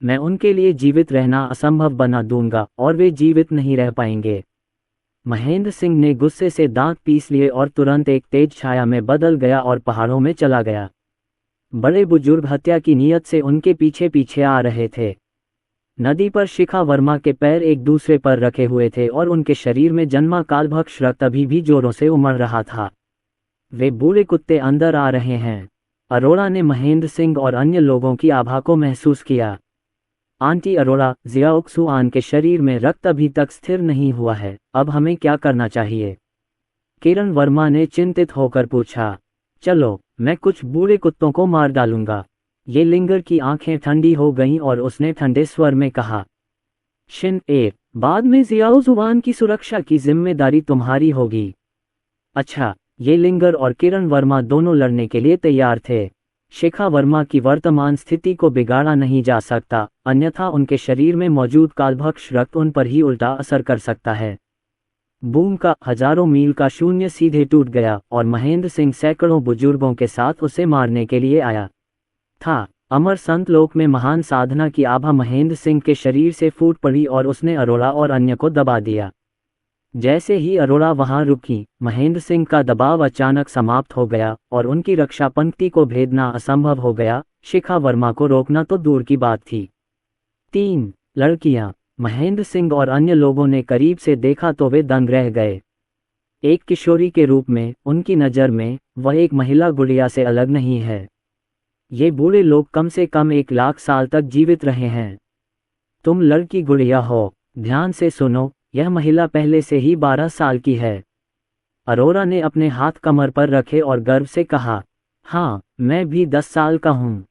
मैं उनके लिए जीवित रहना असंभव बना दूंगा और वे जीवित नहीं रह पाएंगे। महेंद्र सिंह ने गुस्से से दांत पीस लिए और तुरंत एक तेज छाया में बदल गया और पहाड़ों में चला गया। बड़े बुजुर्ग हत्या की नीयत से उनके पीछे पीछे आ रहे थे। नदी पर शिखा वर्मा के पैर एक दूसरे पर रखे हुए थे और उनके शरीर में जन्मा कालभक्ष रक्त अभी भी जोरों से उमड़ रहा था। वे बूढ़े कुत्ते अंदर आ रहे हैं। अरोड़ा ने महेंद्र सिंह और अन्य लोगों की आभा को महसूस किया। आंटी अरोड़ा, जियाओक्सुआन के शरीर में रक्त अभी तक स्थिर नहीं हुआ है, अब हमें क्या करना चाहिए? किरण वर्मा ने चिंतित होकर पूछा। चलो, मैं कुछ बूढ़े कुत्तों को मार डालूंगा। ये लिंगर की आंखें ठंडी हो गईं और उसने ठंडे स्वर में कहा। शिन ए, बाद में जियाओजुआन की सुरक्षा की जिम्मेदारी तुम्हारी होगी। अच्छा, ये लिंगर और किरण वर्मा दोनों लड़ने के लिए तैयार थे। शिखा वर्मा की वर्तमान स्थिति को बिगाड़ा नहीं जा सकता, अन्यथा उनके शरीर में मौजूद कालभक्ष रक्त उन पर ही उल्टा असर कर सकता है। बूम का हजारों मील का शून्य सीधे टूट गया और महेंद्र सिंह सैकड़ों बुजुर्गों के साथ उसे मारने के लिए आया था। अमर संत लोक में महान साधना की आभा महेंद्र सिंह के शरीर से फूट पड़ी और उसने अरोड़ा और अन्य को दबा दिया। जैसे ही अरोड़ा वहां रुकी, महेंद्र सिंह का दबाव अचानक समाप्त हो गया और उनकी रक्षा पंक्ति को भेदना असंभव हो गया। शिखा वर्मा को रोकना तो दूर की बात थी। 3 लड़कियां। महेंद्र सिंह और अन्य लोगों ने करीब से देखा तो वे दंग रह गए। एक किशोरी के रूप में उनकी नज़र में वह एक महिला गुड़िया से अलग नहीं है। ये बूढ़े लोग कम से कम 1 लाख साल तक जीवित रहे हैं। तुम लड़की गुड़िया हो, ध्यान से सुनो, यह महिला पहले से ही 12 साल की है। अरोड़ा ने अपने हाथ कमर पर रखे और गर्व से कहा, हाँ, मैं भी 10 साल का हूँ।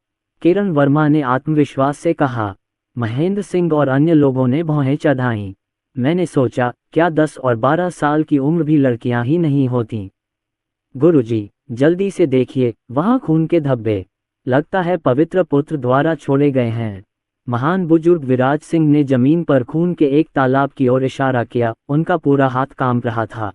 किरण वर्मा ने आत्मविश्वास से कहा। महेंद्र सिंह और अन्य लोगों ने भौहें चढ़ाईं। मैंने सोचा, क्या 10 और 12 साल की उम्र भी लड़कियां ही नहीं होती? गुरुजी, जल्दी से देखिए, वहाँ खून के धब्बे। लगता है पवित्र पुत्र द्वारा छोड़े गए हैं। महान बुजुर्ग विराज सिंह ने जमीन पर खून के एक तालाब की ओर इशारा किया, उनका पूरा हाथ कांप रहा था।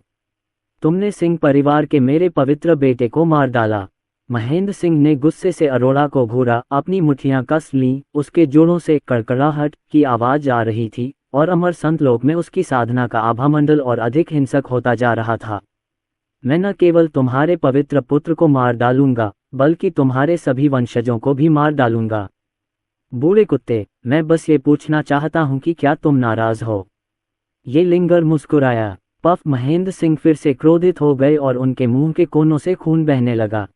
तुमने सिंह परिवार के मेरे पवित्र बेटे को मार डाला। महेंद्र सिंह ने गुस्से से अरोड़ा को घूरा, अपनी मुट्ठियां कस लीं, उसके जोड़ों से कड़कड़ाहट की आवाज आ रही थी और अमर संत लोक में उसकी साधना का आभामंडल और अधिक हिंसक होता जा रहा था। मैं न केवल तुम्हारे पवित्र पुत्र को मार डालूंगा, बल्कि तुम्हारे सभी वंशजों को भी मार डालूंगा। बूढ़े कुत्ते, मैं बस ये पूछना चाहता हूं कि क्या तुम नाराज हो? ये लिंगर मुस्कुराया। पफ महेंद्र सिंह फिर से क्रोधित हो गए और उनके मुंह के कोनों से खून बहने लगा।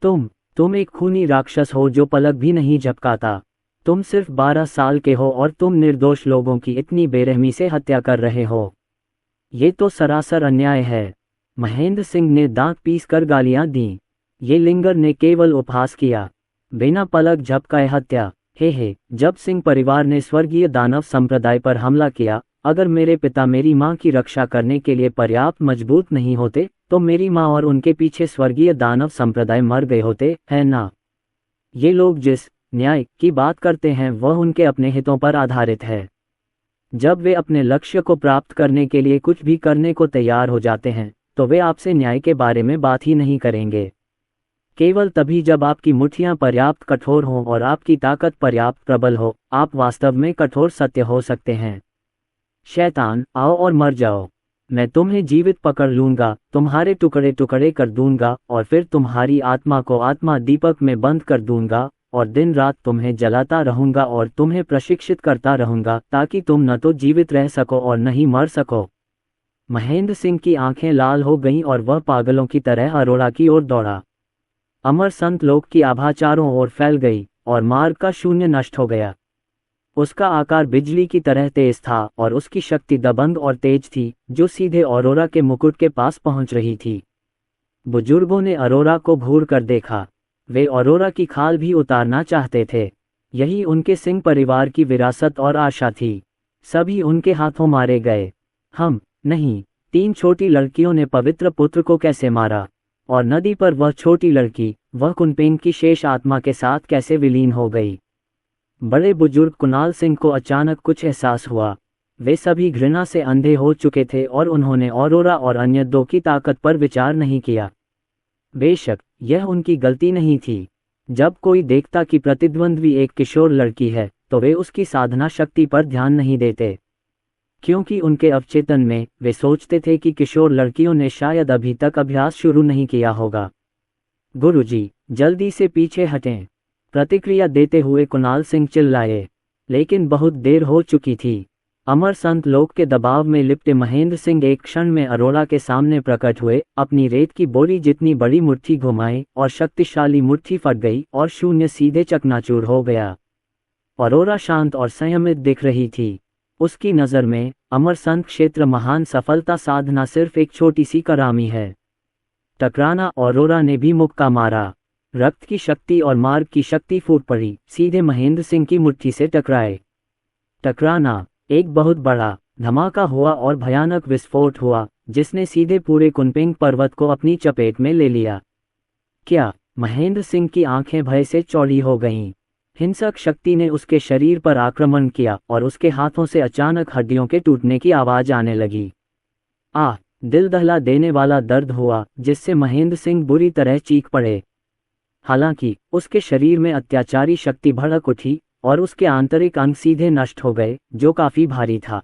तुम एक खूनी राक्षस हो जो पलक भी नहीं झपकाता। तुम सिर्फ 12 साल के हो और तुम निर्दोष लोगों की इतनी बेरहमी से हत्या कर रहे हो। ये तो सरासर अन्याय है। महेंद्र सिंह ने दांत पीस कर गालियां दी। ये लिंगर ने केवल उपहास किया। बिना पलक झपकाए हत्या। हे, जब सिंह परिवार ने स्वर्गीय दानव संप्रदाय पर हमला किया, अगर मेरे पिता मेरी मां की रक्षा करने के लिए पर्याप्त मजबूत नहीं होते, तो मेरी मां और उनके पीछे स्वर्गीय दानव संप्रदाय मर गए होते, है ना? ये लोग जिस न्याय की बात करते हैं वह उनके अपने हितों पर आधारित है। जब वे अपने लक्ष्य को प्राप्त करने के लिए कुछ भी करने को तैयार हो जाते हैं, तो वे आपसे न्याय के बारे में बात ही नहीं करेंगे। केवल तभी जब आपकी मुट्ठियां पर्याप्त कठोर हों और आपकी ताकत पर्याप्त प्रबल हो, आप वास्तव में कठोर सत्य हो सकते हैं। शैतान, आओ और मर जाओ। मैं तुम्हें जीवित पकड़ लूंगा, तुम्हारे टुकड़े टुकड़े कर दूंगा और फिर तुम्हारी आत्मा को आत्मा दीपक में बंद कर दूंगा और दिन रात तुम्हें जलाता रहूंगा और तुम्हें प्रशिक्षित करता रहूंगा ताकि तुम न तो जीवित रह सको और न ही मर सको। महेंद्र सिंह की आंखें लाल हो गईं और वह पागलों की तरह अरोड़ा की ओर दौड़ा। अमर संत लोक की आभा चारों ओर फैल गई और मार्ग का शून्य नष्ट हो गया। उसका आकार बिजली की तरह तेज था और उसकी शक्ति दबंग और तेज थी, जो सीधे अरोड़ा के मुकुट के पास पहुंच रही थी। बुजुर्गों ने अरोड़ा को घूर कर देखा। वे अरोड़ा की खाल भी उतारना चाहते थे। यही उनके सिंह परिवार की विरासत और आशा थी। सभी उनके हाथों मारे गए। हम नहीं। 3 छोटी लड़कियों ने पवित्र पुत्र को कैसे मारा? और नदी पर वह छोटी लड़की, वह कुनपेंग की शेष आत्मा के साथ कैसे विलीन हो गई। बड़े बुजुर्ग कुणाल सिंह को अचानक कुछ एहसास हुआ। वे सभी घृणा से अंधे हो चुके थे और उन्होंने ऑरोरा और अन्य दो की ताकत पर विचार नहीं किया। बेशक यह उनकी गलती नहीं थी। जब कोई देखता कि प्रतिद्वंद्वी एक किशोर लड़की है तो वे उसकी साधना शक्ति पर ध्यान नहीं देते, क्योंकि उनके अवचेतन में वे सोचते थे कि किशोर लड़कियों ने शायद अभी तक अभ्यास शुरू नहीं किया होगा। गुरुजी, जल्दी से पीछे हटें, प्रतिक्रिया देते हुए कुणाल सिंह चिल्लाए, लेकिन बहुत देर हो चुकी थी। अमर संत लोक के दबाव में लिपटे महेंद्र सिंह एक क्षण में अरोड़ा के सामने प्रकट हुए, अपनी रेत की बोरी जितनी बड़ी मुट्ठी घुमाई और शक्तिशाली मुट्ठी फट गई और शून्य सीधे चकनाचूर हो गया। अरोड़ा शांत और संयमित दिख रही थी। उसकी नज़र में अमर संत क्षेत्र महान सफलता साधना सिर्फ एक छोटी सी करामी है। टकराना। अरोड़ा ने भी मुक्का मारा। रक्त की शक्ति और मार्ग की शक्ति फूट पड़ी, सीधे महेंद्र सिंह की मुट्ठी से टकराए। टकराना। एक बहुत बड़ा धमाका हुआ और भयानक विस्फोट हुआ, जिसने सीधे पूरे कुनपेंग पर्वत को अपनी चपेट में ले लिया। क्या? महेंद्र सिंह की आंखें भय से चौड़ी हो गईं। हिंसक शक्ति ने उसके शरीर पर आक्रमण किया और उसके हाथों से अचानक हड्डियों के टूटने की आवाज आने लगी। दिल दहला देने वाला दर्द हुआ, जिससे महेंद्र सिंह बुरी तरह चीख पड़े। हालांकि उसके शरीर में अत्याचारी शक्ति भड़क उठी और उसके आंतरिक अंग सीधे नष्ट हो गए, जो काफी भारी था।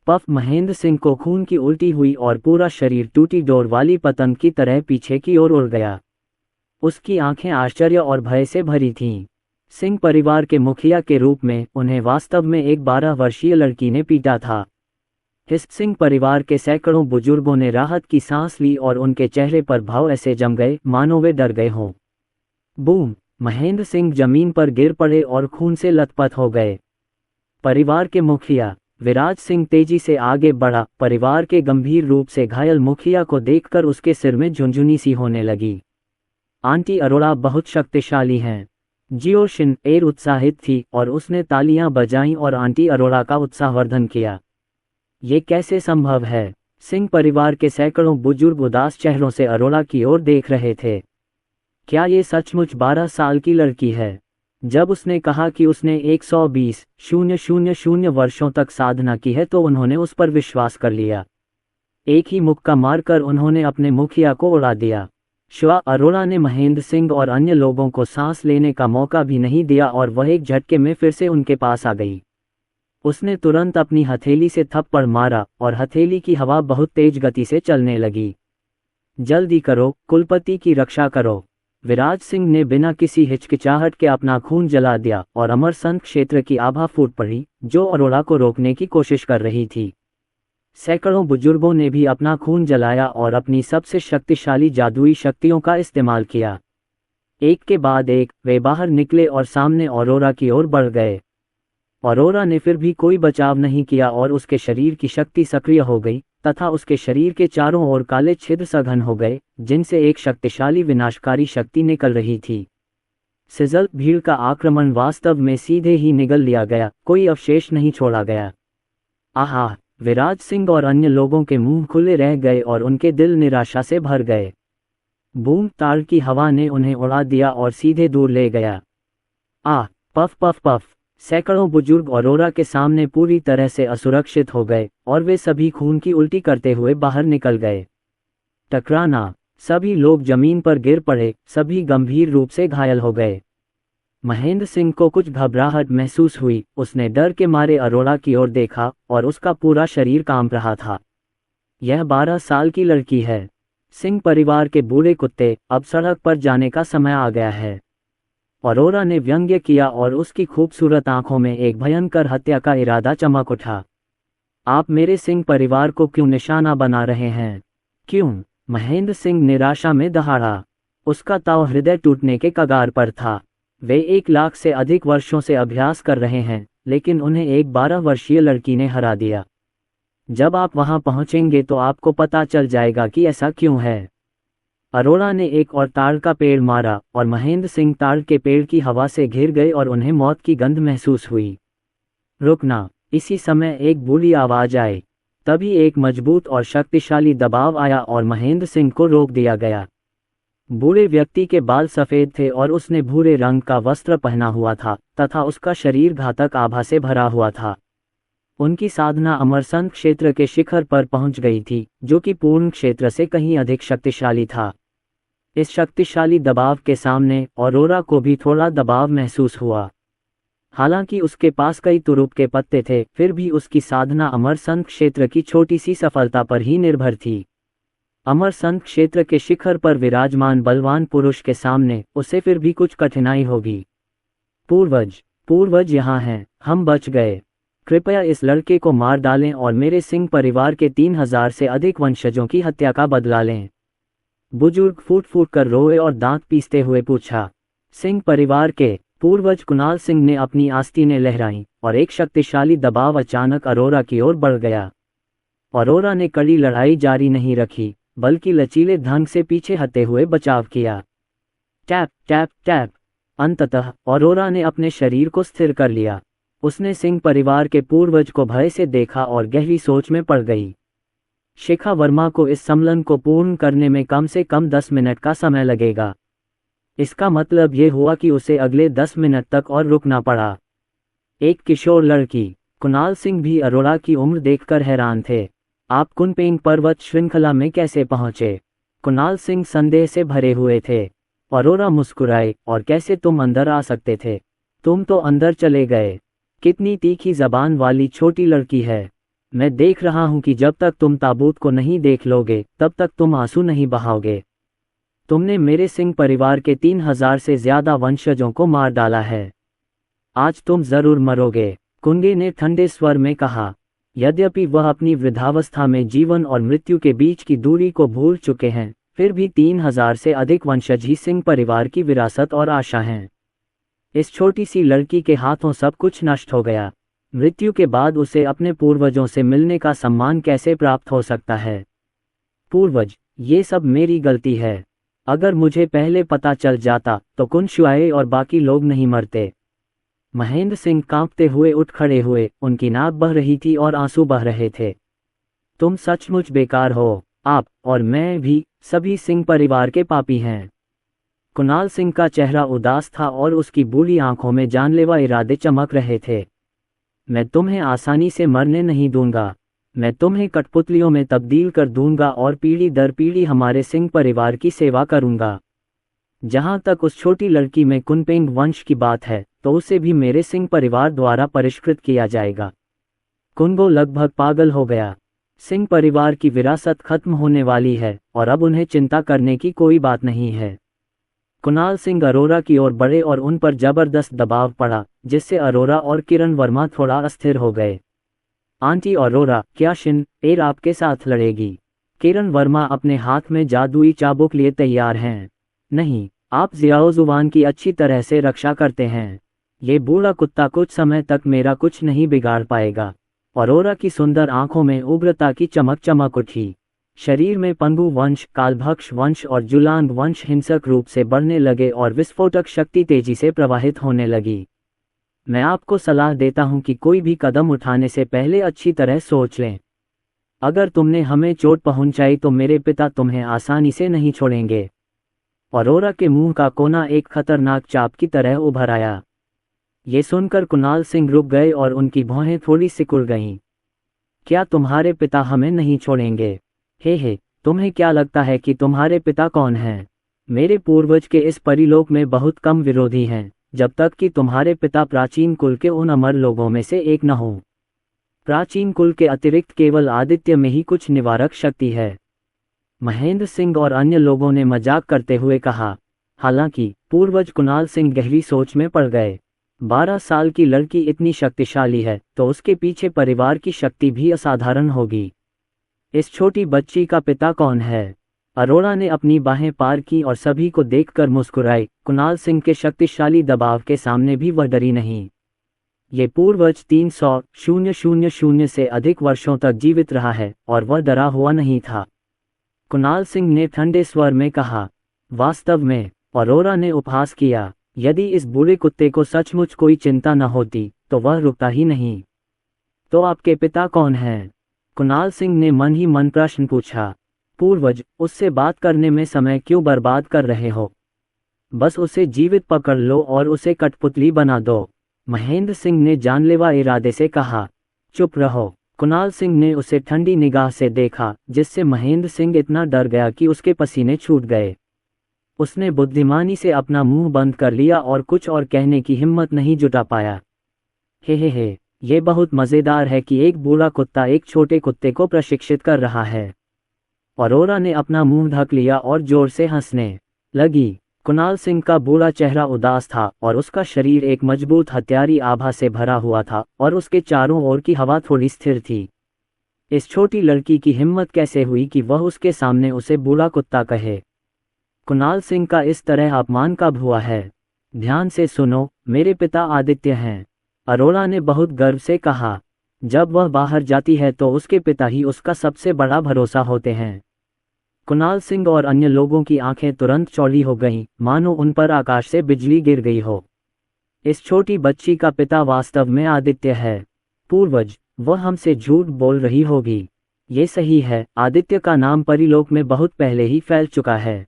पफ। महेंद्र सिंह को खून की उल्टी हुई और पूरा शरीर टूटी डोर वाली पतंग की तरह पीछे की ओर उड़ गया। उसकी आंखें आश्चर्य और भय से भरी थीं। सिंह परिवार के मुखिया के रूप में उन्हें वास्तव में एक 12 वर्षीय लड़की ने पीटा था। इस सिंह परिवार के सैकड़ों बुजुर्गों ने राहत की सांस ली और उनके चेहरे पर भाव ऐसे जम गए मानो वे डर गए हों। बूम। महेंद्र सिंह जमीन पर गिर पड़े और खून से लथपथ हो गए। परिवार के मुखिया विराज सिंह तेजी से आगे बढ़ा। परिवार के गंभीर रूप से घायल मुखिया को देखकर उसके सिर में झुंझुनी सी होने लगी। आंटी अरोड़ा बहुत शक्तिशाली हैं। जियो शिन एर उत्साहित थी और उसने तालियां बजाईं और आंटी अरोड़ा का उत्साहवर्धन किया। ये कैसे संभव है? सिंह परिवार के सैकड़ों बुजुर्ग उदास चेहरों से अरोड़ा की ओर देख रहे थे। क्या ये सचमुच 12 साल की लड़की है? जब उसने कहा कि उसने 120,000 वर्षों तक साधना की है तो उन्होंने उस पर विश्वास कर लिया। एक ही मुक्का मारकर उन्होंने अपने मुखिया को उड़ा दिया। श्वा। अरोड़ा ने महेंद्र सिंह और अन्य लोगों को सांस लेने का मौका भी नहीं दिया और वह एक झटके में फिर से उनके पास आ गई। उसने तुरंत अपनी हथेली से थप्पड़ मारा और हथेली की हवा बहुत तेज गति से चलने लगी। जल्दी करो, कुलपति की रक्षा करो। विराज सिंह ने बिना किसी हिचकिचाहट के अपना खून जला दिया और अमर संत क्षेत्र की आभा फूट पड़ी, जो अरोड़ा को रोकने की कोशिश कर रही थी। सैकड़ों बुजुर्गों ने भी अपना खून जलाया और अपनी सबसे शक्तिशाली जादुई शक्तियों का इस्तेमाल किया। एक के बाद एक वे बाहर निकले और सामने अरोड़ा की ओर बढ़ गए। अरोड़ा ने फिर भी कोई बचाव नहीं किया और उसके शरीर की शक्ति सक्रिय हो गई तथा उसके शरीर के चारों ओर काले छिद्र सघन हो गए, जिनसे एक शक्तिशाली विनाशकारी शक्ति निकल रही थी। सिजल। भीड़ का आक्रमण वास्तव में सीधे ही निगल लिया गया, कोई अवशेष नहीं छोड़ा गया। आहा! विराज सिंह और अन्य लोगों के मुंह खुले रह गए और उनके दिल निराशा से भर गए। बूम ताड़ की हवा ने उन्हें उड़ा दिया और सीधे दूर ले गया। Puff puff puff. सैकड़ों बुजुर्ग अरोड़ा के सामने पूरी तरह से असुरक्षित हो गए और वे सभी खून की उल्टी करते हुए बाहर निकल गए। टकराना। सभी लोग जमीन पर गिर पड़े, सभी गंभीर रूप से घायल हो गए। महेंद्र सिंह को कुछ घबराहट महसूस हुई। उसने डर के मारे अरोड़ा की ओर देखा और उसका पूरा शरीर कांप रहा था। यह 12 साल की लड़की है। सिंह परिवार के बूढ़े कुत्ते, अब सड़क पर जाने का समय आ गया है। अरोड़ा ने व्यंग्य किया और उसकी खूबसूरत आंखों में एक भयंकर हत्या का इरादा चमक उठा। आप मेरे सिंह परिवार को क्यों निशाना बना रहे हैं? क्यों? महेंद्र सिंह निराशा में दहाड़ा। उसका ताव हृदय टूटने के कगार पर था। वे 1 लाख से अधिक वर्षों से अभ्यास कर रहे हैं, लेकिन उन्हें एक 12 वर्षीय लड़की ने हरा दिया। जब आप वहां पहुंचेंगे तो आपको पता चल जाएगा कि ऐसा क्यों है। अरोड़ा ने एक और ताड़ का पेड़ मारा और महेंद्र सिंह ताड़ के पेड़ की हवा से घिर गए और उन्हें मौत की गंध महसूस हुई। रुकना। इसी समय एक बूढ़ी आवाज आई। तभी एक मजबूत और शक्तिशाली दबाव आया और महेंद्र सिंह को रोक दिया गया। बूढ़े व्यक्ति के बाल सफ़ेद थे और उसने भूरे रंग का वस्त्र पहना हुआ था तथा उसका शरीर घातक आभा से भरा हुआ था। उनकी साधना अमरसंत क्षेत्र के शिखर पर पहुंच गई थी, जो कि पूर्ण क्षेत्र से कहीं अधिक शक्तिशाली था। इस शक्तिशाली दबाव के सामने ऑरोरा को भी थोड़ा दबाव महसूस हुआ। हालांकि उसके पास कई तुरुप के पत्ते थे, फिर भी उसकी साधना अमरसंत क्षेत्र की छोटी सी सफलता पर ही निर्भर थी। अमरसंत क्षेत्र के शिखर पर विराजमान बलवान पुरुष के सामने उसे फिर भी कुछ कठिनाई होगी। पूर्वज यहाँ हैं, हम बच गए। कृपया इस लड़के को मार डालें और मेरे सिंह परिवार के 3000 से अधिक वंशजों की हत्या का बदला लें। बुजुर्ग फूट फूट कर रोए और दांत पीसते हुए पूछा। सिंह परिवार के पूर्वज कुणाल सिंह ने अपनी आस्तीनें लहराईं और एक शक्तिशाली दबाव अचानक अरोरा की ओर बढ़ गया। अरोरा ने कड़ी लड़ाई जारी नहीं रखी, बल्कि लचीले ढंग से पीछे हटते हुए बचाव किया। Tap tap tap. अंततः अरोरा ने अपने शरीर को स्थिर कर लिया। उसने सिंह परिवार के पूर्वज को भय से देखा और गहरी सोच में पड़ गई। शिखा वर्मा को इस सम्मेलन को पूर्ण करने में कम से कम 10 मिनट का समय लगेगा। इसका मतलब ये हुआ कि उसे अगले 10 मिनट तक और रुकना पड़ा। एक किशोर लड़की। कुणाल सिंह भी अरोरा की उम्र देखकर हैरान थे। आप कुनपेंग पर्वत श्रृंखला में कैसे पहुंचे? कुणाल सिंह संदेह से भरे हुए थे। अरोरा मुस्कुराए, और कैसे तुम अंदर आ सकते थे? तुम तो अंदर चले गए। कितनी तीखी जबान वाली छोटी लड़की है। मैं देख रहा हूं कि जब तक तुम ताबूत को नहीं देख लोगे तब तक तुम आंसू नहीं बहाओगे। तुमने मेरे सिंह परिवार के 3000 से ज्यादा वंशजों को मार डाला है। आज तुम जरूर मरोगे, कुंगे ने ठंडे स्वर में कहा। यद्यपि वह अपनी वृद्धावस्था में जीवन और मृत्यु के बीच की दूरी को भूल चुके हैं, फिर भी 3000 से अधिक वंशज ही सिंह परिवार की विरासत और आशा हैं। इस छोटी सी लड़की के हाथों सब कुछ नष्ट हो गया। मृत्यु के बाद उसे अपने पूर्वजों से मिलने का सम्मान कैसे प्राप्त हो सकता है? पूर्वज, ये सब मेरी गलती है। अगर मुझे पहले पता चल जाता तो कुनशुआए और बाकी लोग नहीं मरते। महेंद्र सिंह कांपते हुए उठ खड़े हुए, उनकी नाक बह रही थी और आंसू बह रहे थे। तुम सचमुच बेकार हो। आप और मैं भी, सभी सिंह परिवार के पापी हैं। कुणाल सिंह का चेहरा उदास था और उसकी बूढ़ी आंखों में जानलेवा इरादे चमक रहे थे। मैं तुम्हें आसानी से मरने नहीं दूंगा। मैं तुम्हें कठपुतलियों में तब्दील कर दूंगा और पीढ़ी दर पीढ़ी हमारे सिंह परिवार की सेवा करूंगा। जहां तक उस छोटी लड़की में कुनपेंग वंश की बात है, तो उसे भी मेरे सिंह परिवार द्वारा परिष्कृत किया जाएगा। कुंगो लगभग पागल हो गया। सिंह परिवार की विरासत खत्म होने वाली है और अब उन्हें चिंता करने की कोई बात नहीं है। कुणाल सिंह अरोरा की ओर बढ़े और उन पर जबरदस्त दबाव पड़ा, जिससे अरोरा और किरण वर्मा थोड़ा अस्थिर हो गए। आंटी अरोरा, क्या शिन-एर आपके साथ लड़ेगी? किरण वर्मा अपने हाथ में जादुई चाबुक लिए तैयार हैं। नहीं, आप जियाओजुवान की अच्छी तरह से रक्षा करते हैं। ये बूढ़ा कुत्ता कुछ समय तक मेरा कुछ नहीं बिगाड़ पाएगा। अरोरा की सुंदर आंखों में उग्रता की चमक चमक उठी। शरीर में पंगु वंश, कालभक्ष वंश और जुलांग वंश हिंसक रूप से बढ़ने लगे और विस्फोटक शक्ति तेजी से प्रवाहित होने लगी। मैं आपको सलाह देता हूं कि कोई भी कदम उठाने से पहले अच्छी तरह सोच लें। अगर तुमने हमें चोट पहुंचाई तो मेरे पिता तुम्हें आसानी से नहीं छोड़ेंगे। अरोरा के मुंह का कोना एक खतरनाक चाप की तरह उभर आया। ये सुनकर कुणाल सिंह रुक गए और उनकी भौहें थोड़ी सिकुड़ गईं। क्या तुम्हारे पिता हमें नहीं छोड़ेंगे? हे, तुम्हें क्या लगता है कि तुम्हारे पिता कौन हैं? मेरे पूर्वज के इस परिलोक में बहुत कम विरोधी हैं, जब तक कि तुम्हारे पिता प्राचीन कुल के उन अमर लोगों में से एक न हो। प्राचीन कुल के अतिरिक्त केवल आदित्य में ही कुछ निवारक शक्ति है। महेंद्र सिंह और अन्य लोगों ने मजाक करते हुए कहा। हालांकि पूर्वज कुणाल सिंह गहरी सोच में पड़ गए। 12 साल की लड़की इतनी शक्तिशाली है तो उसके पीछे परिवार की शक्ति भी असाधारण होगी। इस छोटी बच्ची का पिता कौन है? अरोरा ने अपनी बाहें पार की और सभी को देखकर मुस्कुराई। कुणाल सिंह के शक्तिशाली दबाव के सामने भी वह डरी नहीं। ये पूर्वज 300,000 से अधिक वर्षों तक जीवित रहा है और वह डरा हुआ नहीं था। कुणाल सिंह ने ठंडे स्वर में कहा। वास्तव में, अरोरा ने उपहास किया, यदि इस बूढ़े कुत्ते को सचमुच कोई चिंता न होती तो वह रुकता ही नहीं। तो आपके पिता कौन हैं? कुणाल सिंह ने मन ही मन प्रश्न पूछा। पूर्वज, उससे बात करने में समय क्यों बर्बाद कर रहे हो? बस उसे जीवित पकड़ लो और उसे कठपुतली बना दो, महेंद्र सिंह ने जानलेवा इरादे से कहा। चुप रहो। कुणाल सिंह ने उसे ठंडी निगाह से देखा, जिससे महेंद्र सिंह इतना डर गया कि उसके पसीने छूट गए। उसने बुद्धिमानी से अपना मुंह बंद कर लिया और कुछ और कहने की हिम्मत नहीं जुटा पाया। हे, ये बहुत मज़ेदार है कि एक बूढ़ा कुत्ता एक छोटे कुत्ते को प्रशिक्षित कर रहा है। अरोरा ने अपना मुंह ढक लिया और जोर से हंसने लगी। कुणाल सिंह का बूढ़ा चेहरा उदास था और उसका शरीर एक मजबूत हथियारी आभा से भरा हुआ था और उसके चारों ओर की हवा थोड़ी स्थिर थी। इस छोटी लड़की की हिम्मत कैसे हुई कि वह उसके सामने उसे बूढ़ा कुत्ता कहे? कुणाल सिंह का इस तरह अपमान कब हुआ है? ध्यान से सुनो, मेरे पिता आदित्य हैं, अरोरा ने बहुत गर्व से कहा। जब वह बाहर जाती है तो उसके पिता ही उसका सबसे बड़ा भरोसा होते हैं। कुणाल सिंह और अन्य लोगों की आंखें तुरंत चौड़ी हो गईं, मानो उन पर आकाश से बिजली गिर गई हो। इस छोटी बच्ची का पिता वास्तव में आदित्य है। पूर्वज, वह हमसे झूठ बोल रही होगी। ये सही है, आदित्य का नाम परिलोक में बहुत पहले ही फैल चुका है।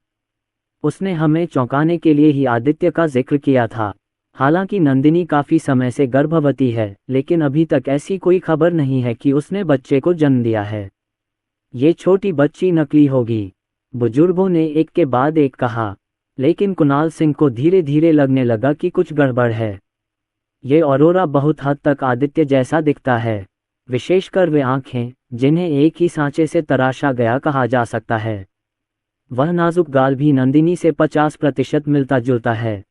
उसने हमें चौंकाने के लिए ही आदित्य का जिक्र किया था। हालांकि नंदिनी काफी समय से गर्भवती है, लेकिन अभी तक ऐसी कोई खबर नहीं है कि उसने बच्चे को जन्म दिया है। ये छोटी बच्ची नकली होगी, बुजुर्गों ने एक के बाद एक कहा। लेकिन कुणाल सिंह को धीरे धीरे लगने लगा कि कुछ गड़बड़ है। ये अरोरा बहुत हद तक आदित्य जैसा दिखता है, विशेषकर वे आंखें, जिन्हें एक ही सांचे से तराशा गया कहा जा सकता है। वह नाजुक गाल भी नंदिनी से 50% मिलता जुलता है।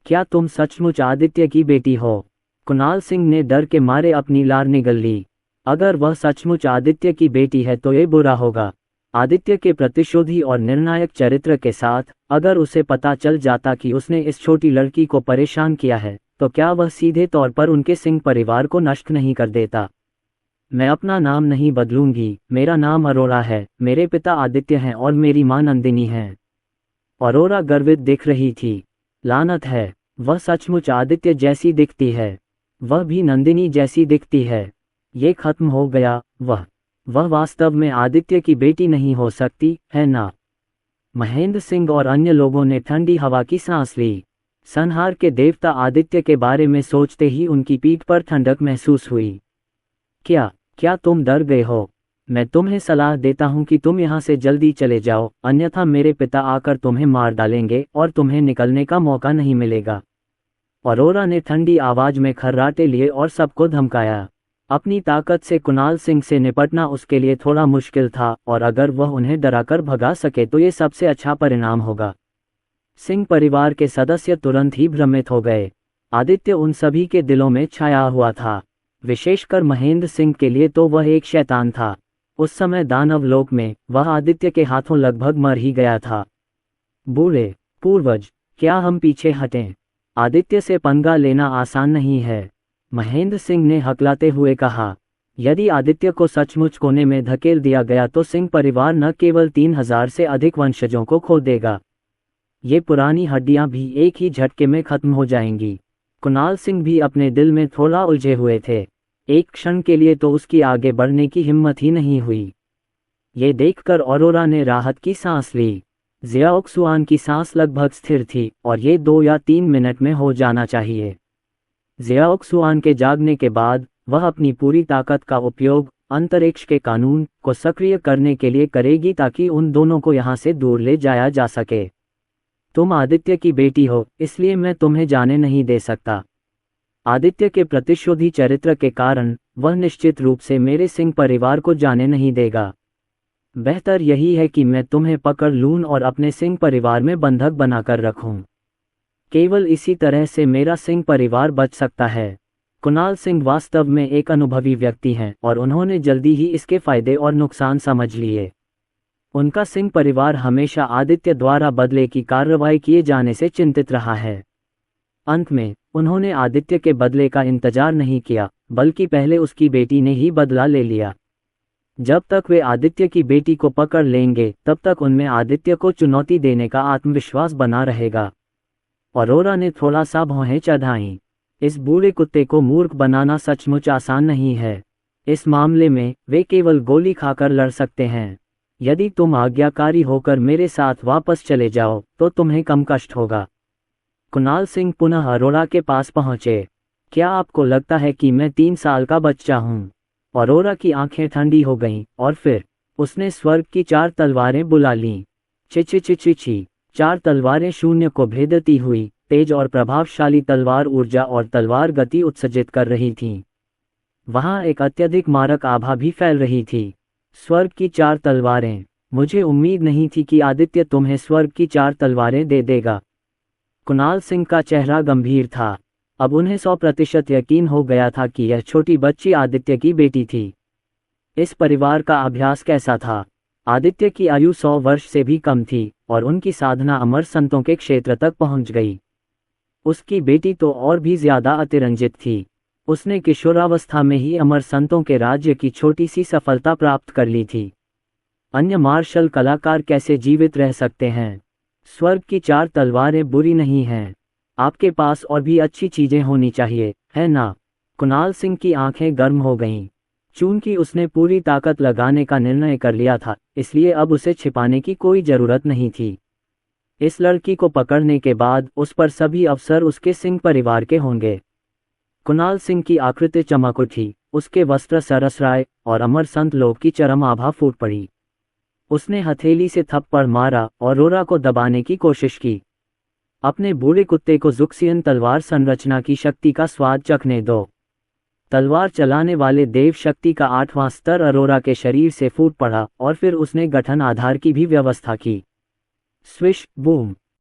क्या तुम सचमुच आदित्य की बेटी हो? कुणाल सिंह ने डर के मारे अपनी लार निगल ली। अगर वह सचमुच आदित्य की बेटी है तो ये बुरा होगा। आदित्य के प्रतिशोधी और निर्णायक चरित्र के साथ, अगर उसे पता चल जाता कि उसने इस छोटी लड़की को परेशान किया है, तो क्या वह सीधे तौर पर उनके सिंह परिवार को नष्ट नहीं कर देता? मैं अपना नाम नहीं बदलूंगी, मेरा नाम अरोरा है, मेरे पिता आदित्य हैं और मेरी मां नंदिनी है। अरोरा गर्वित दिख रही थी। लानत है, वह सचमुच आदित्य जैसी दिखती है, वह भी नंदिनी जैसी दिखती है। ये खत्म हो गया। वह वास्तव में आदित्य की बेटी नहीं हो सकती, है ना? महेंद्र सिंह और अन्य लोगों ने ठंडी हवा की सांस ली। संहार के देवता आदित्य के बारे में सोचते ही उनकी पीठ पर ठंडक महसूस हुई। क्या तुम डर गए हो? मैं तुम्हें सलाह देता हूं कि तुम यहां से जल्दी चले जाओ, अन्यथा मेरे पिता आकर तुम्हें मार डालेंगे और तुम्हें निकलने का मौका नहीं मिलेगा। अरोरा ने ठंडी आवाज में खर्राटे लिए और सबको धमकाया। अपनी ताकत से कुणाल सिंह से निपटना उसके लिए थोड़ा मुश्किल था, और अगर वह उन्हें डराकर भगा सके तो ये सबसे अच्छा परिणाम होगा। सिंह परिवार के सदस्य तुरंत ही भ्रमित हो गए। आदित्य उन सभी के दिलों में छाया हुआ था, विशेषकर महेंद्र सिंह के लिए तो वह एक शैतान था। उस समय दानव लोक में वह आदित्य के हाथों लगभग मर ही गया था। बूढ़े पूर्वज, क्या हम पीछे हटें? आदित्य से पंगा लेना आसान नहीं है, महेंद्र सिंह ने हकलाते हुए कहा। यदि आदित्य को सचमुच कोने में धकेल दिया गया तो सिंह परिवार न केवल 3000 से अधिक वंशजों को खो देगा, ये पुरानी हड्डियां भी एक ही झटके में खत्म हो जाएंगी। कुणाल सिंह भी अपने दिल में थोड़ा उलझे हुए थे। एक क्षण के लिए तो उसकी आगे बढ़ने की हिम्मत ही नहीं हुई। ये देखकर अरोरा ने राहत की सांस ली। जियाओक्सुआन की सांस लगभग स्थिर थी और ये 2 या 3 मिनट में हो जाना चाहिए। जियाओक्सुआन के जागने के बाद वह अपनी पूरी ताकत का उपयोग अंतरिक्ष के कानून को सक्रिय करने के लिए करेगी ताकि उन दोनों को यहाँ से दूर ले जाया जा सके। तुम आदित्य की बेटी हो, इसलिए मैं तुम्हें जाने नहीं दे सकता। आदित्य के प्रतिशोधी चरित्र के कारण वह निश्चित रूप से मेरे सिंह परिवार को जाने नहीं देगा। बेहतर यही है कि मैं तुम्हें पकड़ लूं और अपने सिंह परिवार में बंधक बनाकर रखूं। केवल इसी तरह से मेरा सिंह परिवार बच सकता है। कुणाल सिंह वास्तव में एक अनुभवी व्यक्ति हैं और उन्होंने जल्दी ही इसके फायदे और नुकसान समझ लिए। उनका सिंह परिवार हमेशा आदित्य द्वारा बदले की कार्रवाई किए जाने से चिंतित रहा है। अंत में उन्होंने आदित्य के बदले का इंतजार नहीं किया, बल्कि पहले उसकी बेटी ने ही बदला ले लिया। जब तक वे आदित्य की बेटी को पकड़ लेंगे तब तक उनमें आदित्य को चुनौती देने का आत्मविश्वास बना रहेगा। अरोरा ने थोड़ा सा भौहें चढ़ाईं। इस बूढ़े कुत्ते को मूर्ख बनाना सचमुच आसान नहीं है। इस मामले में वे केवल गोली खाकर लड़ सकते हैं। यदि तुम आज्ञाकारी होकर मेरे साथ वापस चले जाओ तो तुम्हें कम कष्ट होगा। कुणाल सिंह पुनः अरोरा के पास पहुंचे। क्या आपको लगता है कि मैं 3 साल का बच्चा हूँ? अरोरा की आंखें ठंडी हो गईं और फिर उसने स्वर्ग की 4 तलवारें बुला लीं। ची 4 तलवारें शून्य को भेदती हुई तेज और प्रभावशाली तलवार ऊर्जा और तलवार गति उत्सर्जित कर रही थीं। वहां एक अत्यधिक मारक आभा भी फैल रही थी। स्वर्ग की 4 तलवारें। मुझे उम्मीद नहीं थी कि आदित्य तुम्हें स्वर्ग की 4 तलवारें दे देगा। कुणाल सिंह का चेहरा गंभीर था। अब उन्हें 100% यकीन हो गया था कि यह छोटी बच्ची आदित्य की बेटी थी। इस परिवार का अभ्यास कैसा था? आदित्य की आयु 100 वर्ष से भी कम थी और उनकी साधना अमर संतों के क्षेत्र तक पहुंच गई। उसकी बेटी तो और भी ज्यादा अतिरंजित थी। उसने किशोरावस्था में ही अमर संतों के राज्य की छोटी सी सफलता प्राप्त कर ली थी। अन्य मार्शल कलाकार कैसे जीवित रह सकते हैं? स्वर्ग की 4 तलवारें बुरी नहीं हैं। आपके पास और भी अच्छी चीजें होनी चाहिए, है ना? कुणाल सिंह की आंखें गर्म हो गईं। चूंकि उसने पूरी ताकत लगाने का निर्णय कर लिया था, इसलिए अब उसे छिपाने की कोई जरूरत नहीं थी। इस लड़की को पकड़ने के बाद उस पर सभी अवसर उसके सिंह परिवार के होंगे। कुणाल सिंह की आकृति चमक उठी, उसके वस्त्र सरसराए और अमर संत लोक की चरम आभा फूट पड़ी। उसने हथेली से थप्पड़ मारा और अरोरा को दबाने की कोशिश की। अपने बूढ़े कुत्ते को जुक्सियन तलवार संरचना की शक्ति का स्वाद चखने दो। तलवार चलाने वाले देव शक्ति का 8वां स्तर अरोरा के शरीर से फूट पड़ा और फिर उसने गठन आधार की भी व्यवस्था की। Swish boom.